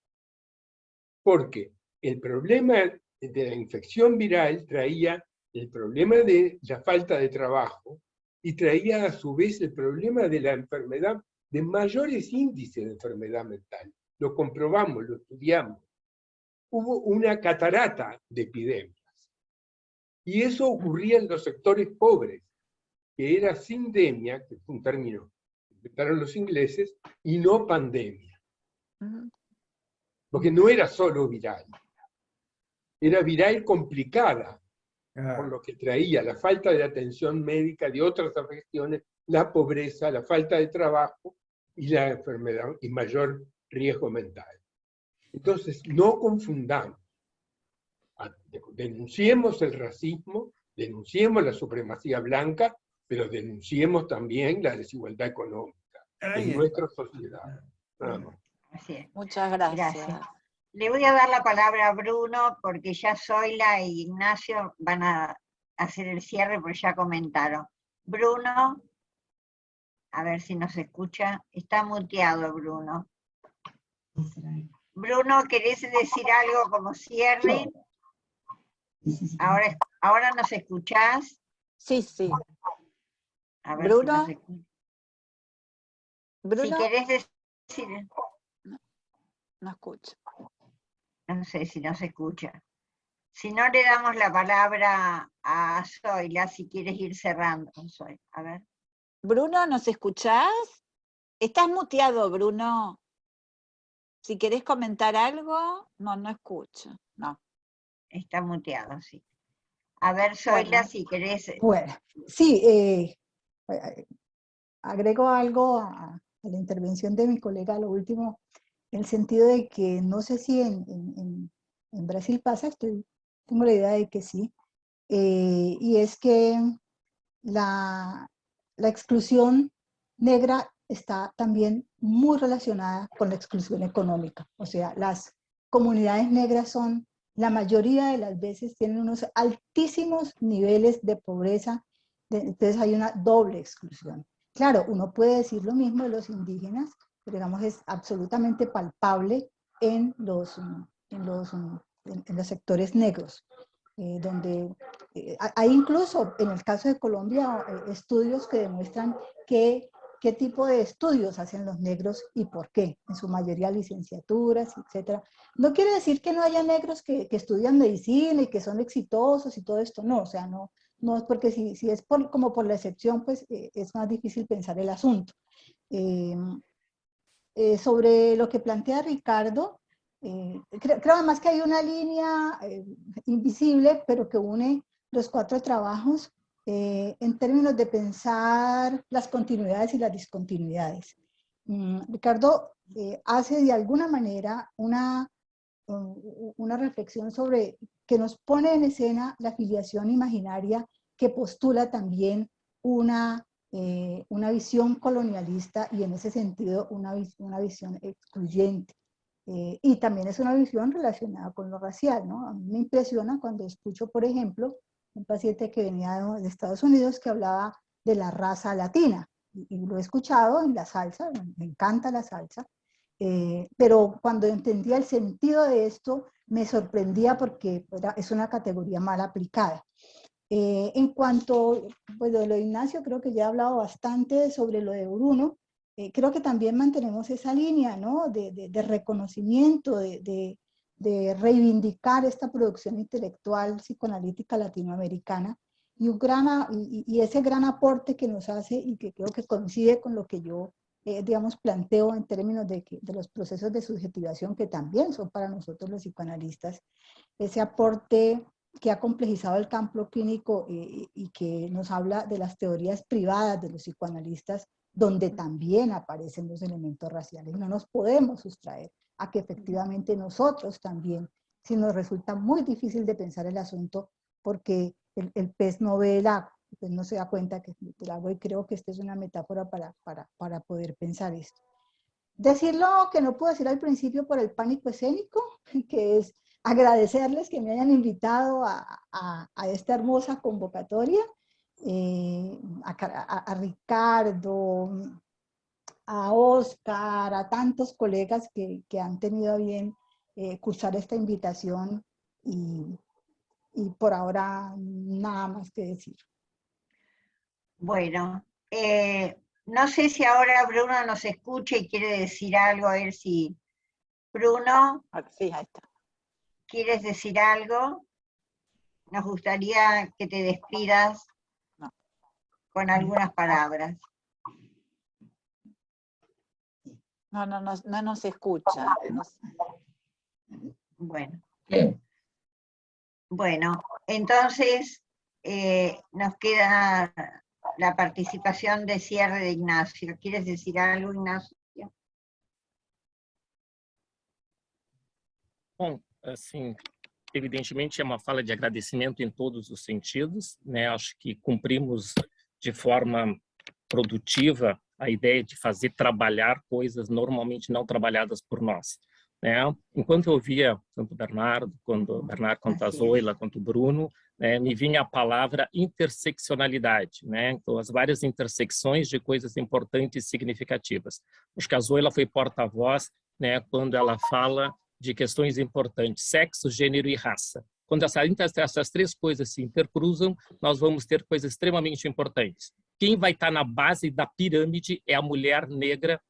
Porque el problema de la infección viral traía el problema de la falta de trabajo y traía a su vez el problema de la enfermedad, de mayores índices de enfermedad mental. Lo comprobamos, lo estudiamos. Hubo una catarata de epidemias. Y eso ocurría en los sectores pobres, que era sindemia, que fue un término que inventaron los ingleses, y no pandemia. Porque no era solo viral. Era viral complicada, por lo que traía la falta de atención médica de otras afecciones, la pobreza, la falta de trabajo y la enfermedad y mayor riesgo mental. Entonces, no confundamos. Denunciemos el racismo, denunciemos la supremacía blanca, pero denunciemos también la desigualdad económica. en nuestra sociedad. Nada más. Así es. Muchas gracias. Gracias. Le voy a dar la palabra a Bruno, porque ya Zoila e Ignacio van a hacer el cierre, porque ya comentaron. Bruno, a ver si nos escucha. Está muteado, Bruno. Bruno, ¿querés decir algo como cierre? Ahora nos escuchás. Sí, sí. A ver Bruno. si nos escucha. Bruno. Si querés decir... No escucha. No sé si nos escucha. Si no, le damos la palabra a Zoila, si quieres ir cerrando. Zoila, a ver. Bruno, ¿nos escuchás? Estás muteado, Bruno. Si querés comentar algo, no escucho. No. Está muteado, sí. A ver, Zoila, Bueno. si querés... Bueno, sí, agrego algo a la intervención de mi colega, lo último, en el sentido de que no sé si en Brasil pasa, tengo la idea de que sí, y es que la exclusión negra está también muy relacionada con la exclusión económica. O sea, las comunidades negras son, la mayoría de las veces tienen unos altísimos niveles de pobreza, entonces hay una doble exclusión. Claro, uno puede decir lo mismo de los indígenas, pero digamos es absolutamente palpable en los sectores negros. Donde hay incluso, en el caso de Colombia, estudios que demuestran qué tipo de estudios hacen los negros y por qué, en su mayoría licenciaturas, etc. No quiere decir que no haya negros que estudian medicina y que son exitosos y todo esto, no, o sea, no es porque si es como por la excepción, pues es más difícil pensar el asunto. Sobre lo que plantea Ricardo, creo además que hay una línea invisible, pero que une los 4 trabajos en términos de pensar las continuidades y las discontinuidades. Ricardo hace de alguna manera una reflexión sobre que nos pone en escena la filiación imaginaria que postula también una visión colonialista y en ese sentido una visión excluyente. Y también es una visión relacionada con lo racial, ¿no? A mí me impresiona cuando escucho, por ejemplo, un paciente que venía de Estados Unidos que hablaba de la raza latina, y lo he escuchado en la salsa, me encanta la salsa, pero cuando entendía el sentido de esto, me sorprendía porque es una categoría mal aplicada. En cuanto pues, de lo de Ignacio, creo que ya he hablado bastante sobre lo de Bruno. Creo que también mantenemos esa línea, ¿no? de reconocimiento, de reivindicar esta producción intelectual psicoanalítica latinoamericana y ese gran aporte que nos hace y que creo que coincide con lo que yo, digamos, planteo en términos de los procesos de subjetivación que también son para nosotros los psicoanalistas, ese aporte que ha complejizado el campo clínico y que nos habla de las teorías privadas de los psicoanalistas, donde también aparecen los elementos raciales. No nos podemos sustraer a que efectivamente nosotros también, si nos resulta muy difícil de pensar el asunto, porque el pez no ve el agua, pues no se da cuenta que el agua, y creo que esta es una metáfora para poder pensar esto. Decir lo que no puedo decir al principio por el pánico escénico, que es agradecerles que me hayan invitado a esta hermosa convocatoria, a Ricardo, a Oscar, a tantos colegas que han tenido a bien cursar esta invitación y por ahora nada más que decir. Bueno, no sé si ahora Bruno nos escucha y quiere decir algo, a ver si... Bruno, sí, ahí está. ¿Quieres decir algo? Nos gustaría que te despidas con algunas palabras. No nos escucha. Bueno, entonces nos queda la participación de cierre de Ignacio. ¿Quieres decir algo, Ignacio? Bom, assim, evidentemente é uma fala de agradecimento em todos os sentidos, né? Acho que cumprimos de forma produtiva a ideia de fazer trabalhar coisas normalmente não trabalhadas por nós. Né? Enquanto eu ouvia tanto o Bernardo, quanto a Zoila, quanto o Bruno, né, me vinha a palavra interseccionalidade, né? Então, as várias intersecções de coisas importantes e significativas. Acho que a Zoila foi porta-voz, né, quando ela fala de questões importantes, sexo, gênero e raça. Quando essas três coisas se intercruzam, nós vamos ter coisas extremamente importantes. Quem vai estar na base da pirâmide é a mulher negra,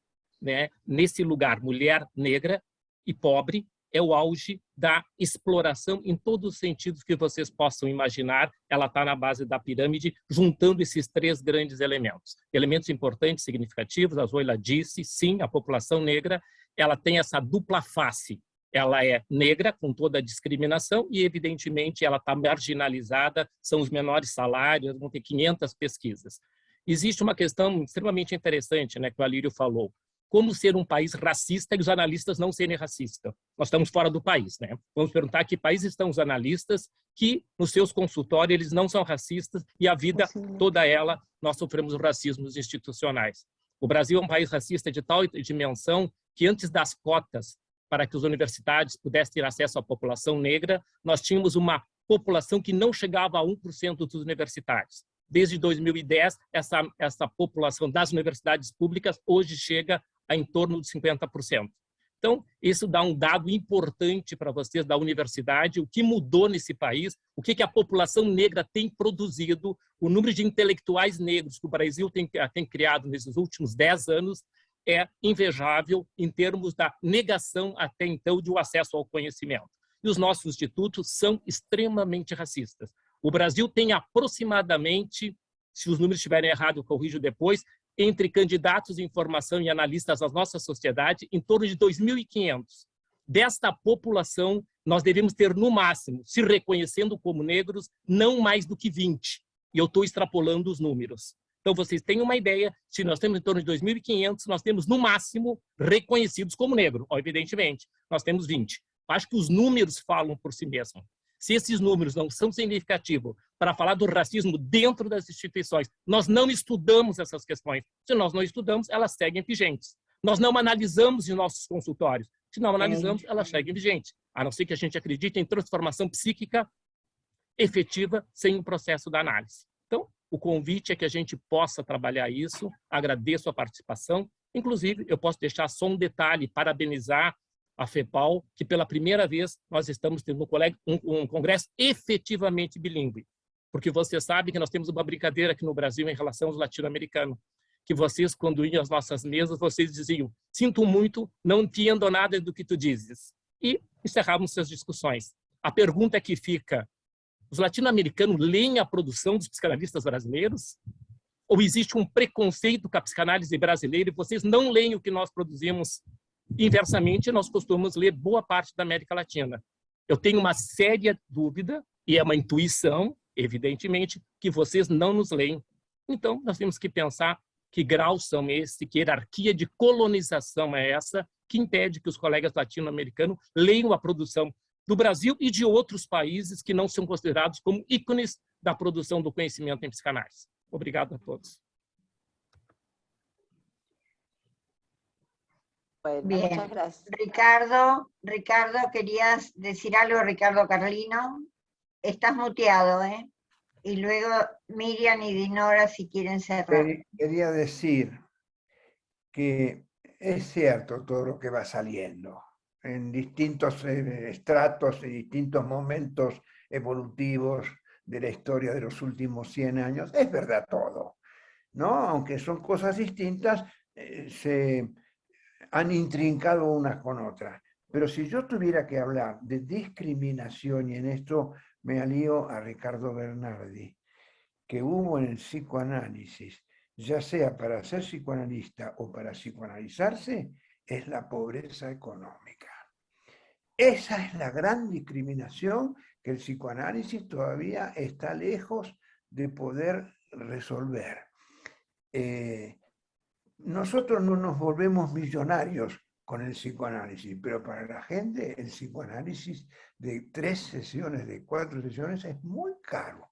né? Nesse lugar, mulher negra e pobre é o auge da exploração em todos os sentidos que vocês possam imaginar. Ela está na base da pirâmide, juntando esses três grandes elementos. Elementos importantes, significativos, a Zoila disse, sim, a população negra, ela tem essa dupla face. Ela é negra, com toda a discriminação, e, evidentemente, ela está marginalizada, são os menores salários, vão ter 500 pesquisas. Existe uma questão extremamente interessante, né, que o Alírio falou. Como ser um país racista e os analistas não serem racistas? Nós estamos fora do país, né? Vamos perguntar que país estão os analistas que, nos seus consultórios, eles não são racistas e a vida toda ela, nós sofremos racismos institucionais. O Brasil é um país racista de tal dimensão que, antes das cotas para que os universitários pudessem ter acesso à população negra, nós tínhamos uma população que não chegava a 1% dos universitários. Desde 2010, essa população das universidades públicas hoje chega a em torno de 50%. Então, isso dá um dado importante para vocês da universidade, o que mudou nesse país, o que a população negra tem produzido, o número de intelectuais negros que o Brasil tem criado nesses últimos 10 anos é invejável em termos da negação até então de um acesso ao conhecimento. E os nossos institutos são extremamente racistas. O Brasil tem aproximadamente, se os números estiverem errados, eu corrijo depois, entre candidatos em formação e analistas da nossa sociedade, em torno de 2.500. Desta população, nós devemos ter, no máximo, se reconhecendo como negros, não mais do que 20. E eu estou extrapolando os números. Então, vocês têm uma ideia, se nós temos em torno de 2.500, nós temos, no máximo, reconhecidos como negro, evidentemente. Nós temos 20. Acho que os números falam por si mesmos. Se esses números não são significativos para falar do racismo dentro das instituições, nós não estudamos essas questões. Se nós não estudamos, elas seguem vigentes. Nós não analisamos em nossos consultórios. Se não analisamos, elas seguem vigentes. A não ser que a gente acredite em transformação psíquica efetiva sem um processo da análise. Então, o convite é que a gente possa trabalhar isso. Agradeço a participação. Inclusive, eu posso deixar só um detalhe, parabenizar a FEPAL, que pela primeira vez nós estamos tendo um congresso efetivamente bilíngue. Porque você sabe que nós temos uma brincadeira aqui no Brasil em relação aos latino-americanos, que vocês, quando iam às nossas mesas, vocês diziam, sinto muito, não entendo nada do que tu dizes. E encerrávamos suas discussões. A pergunta que fica, os latino-americanos leem a produção dos psicanalistas brasileiros? Ou existe um preconceito com a psicanálise brasileira e vocês não leem o que nós produzimos? Inversamente, nós costumamos ler boa parte da América Latina. Eu tenho uma séria dúvida, e é uma intuição, evidentemente, que vocês não nos leem. Então, nós temos que pensar que graus são esses, que hierarquia de colonização é essa, que impede que os colegas latino-americanos leiam a produção do Brasil e de outros países que não são considerados como ícones da produção do conhecimento em psicanálise. Obrigado a todos. Bueno, Bien. muchas gracias. Ricardo, ¿querías decir algo, Ricardo Carlino? Estás muteado, ¿eh? Y luego Miriam y Dinora, si quieren cerrar. Quería decir que es cierto todo lo que va saliendo en distintos estratos y distintos momentos evolutivos de la historia de los últimos 100 años. Es verdad todo, ¿no? Aunque son cosas distintas, se han intrincado unas con otras. Pero si yo tuviera que hablar de discriminación, y en esto me alío a Ricardo Bernardi, que hubo en el psicoanálisis, ya sea para ser psicoanalista o para psicoanalizarse, es la pobreza económica. Esa es la gran discriminación que el psicoanálisis todavía está lejos de poder resolver. Nosotros no nos volvemos millonarios con el psicoanálisis, pero para la gente el psicoanálisis de 3 sesiones, de 4 sesiones, es muy caro.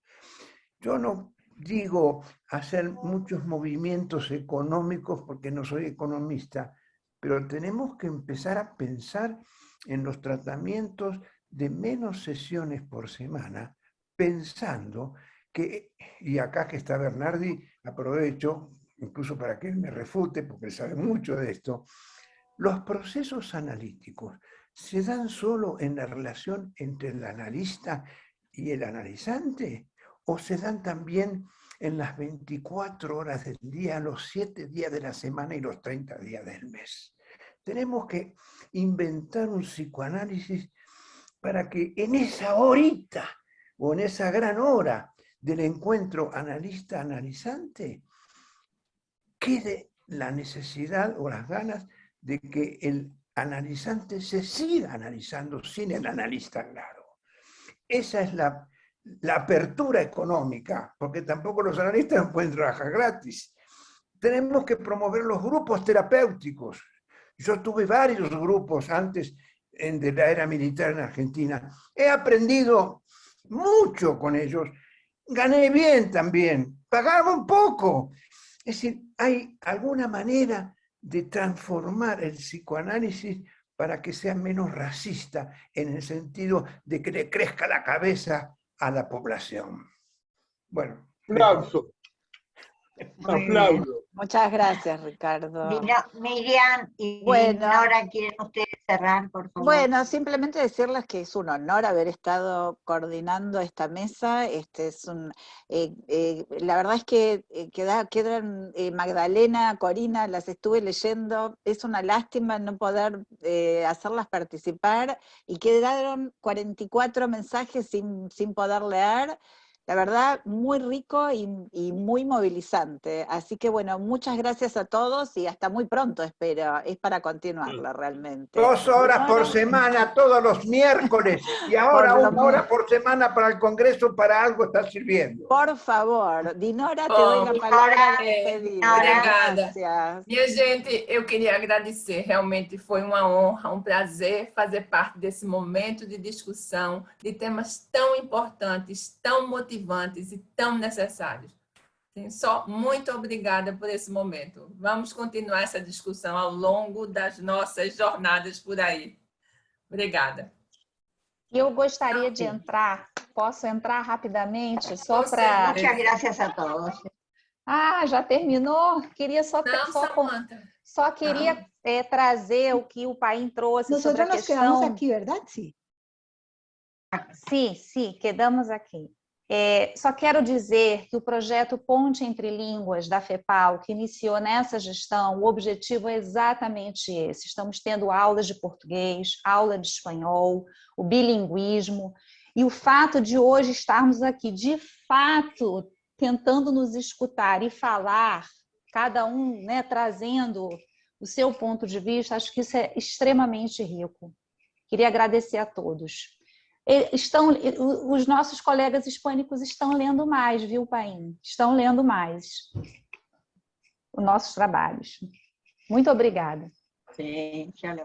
Yo no digo, hacer muchos movimientos económicos porque no soy economista, pero tenemos que empezar a pensar en los tratamientos de menos sesiones por semana, pensando que, y acá que está Bernardi, aprovecho incluso para que él me refute, porque él sabe mucho de esto, los procesos analíticos se dan solo en la relación entre el analista y el analizante, o se dan también en las 24 horas del día, los 7 días de la semana y los 30 días del mes. Tenemos que inventar un psicoanálisis para que en esa horita o en esa gran hora del encuentro analista-analizante quede la necesidad o las ganas de que el analizante se siga analizando sin el analista al lado. Esa es la apertura económica, porque tampoco los analistas pueden trabajar gratis. Tenemos que promover los grupos terapéuticos. Yo tuve varios grupos antes de la era militar en Argentina. He aprendido mucho con ellos. Gané bien también. Pagaba un poco. Es decir, hay alguna manera de transformar el psicoanálisis para que sea menos racista, en el sentido de que le crezca la cabeza a la población. Bueno. Aplauso. Aplaudo. Muchas gracias, Ricardo. Miriam y Bueno, Nora, ¿quieren ustedes cerrar, por favor? Bueno, simplemente decirles que es un honor haber estado coordinando esta mesa. La verdad es que quedan Magdalena, Corina, las estuve leyendo. Es una lástima no poder hacerlas participar y quedaron 44 mensajes sin poder leer. La verdad, muy rico y muy movilizante. Así que bueno, muchas gracias a todos y hasta muy pronto, espero. Es para continuarlo realmente. 2 horas por semana, todos los miércoles, y ahora 1 hora por semana para el Congreso, para algo está sirviendo. Por favor, Dinora, te doy la palabra. Obrigada. Gracias. Minha gente, eu queria agradecer, realmente foi uma honra, um prazer fazer parte desse momento de discussão de temas tão importantes, tão motivantes e tão necessários. Só muito obrigada por esse momento. Vamos continuar essa discussão ao longo das nossas jornadas por aí. Obrigada. Eu gostaria de entrar, posso entrar rapidamente, só para... Muchas gracias a todos. Ah, já terminou? Queria só queria trazer o que o Paim trouxe sobre a questão... Nosotros nos quedamos aqui, verdade? Sim. Sim, quedamos aqui. Só quero dizer que o projeto Ponte Entre Línguas da FEPAL, que iniciou nessa gestão, o objetivo é exatamente esse. Estamos tendo aulas de português, aula de espanhol, o bilinguismo, e o fato de hoje estarmos aqui, de fato, tentando nos escutar e falar, cada um, né, trazendo o seu ponto de vista, acho que isso é extremamente rico. Queria agradecer a todos. Os nossos colegas hispânicos estão lendo mais, viu, Paim? Estão lendo mais os nossos trabalhos. Muito obrigada. Sim, tchau.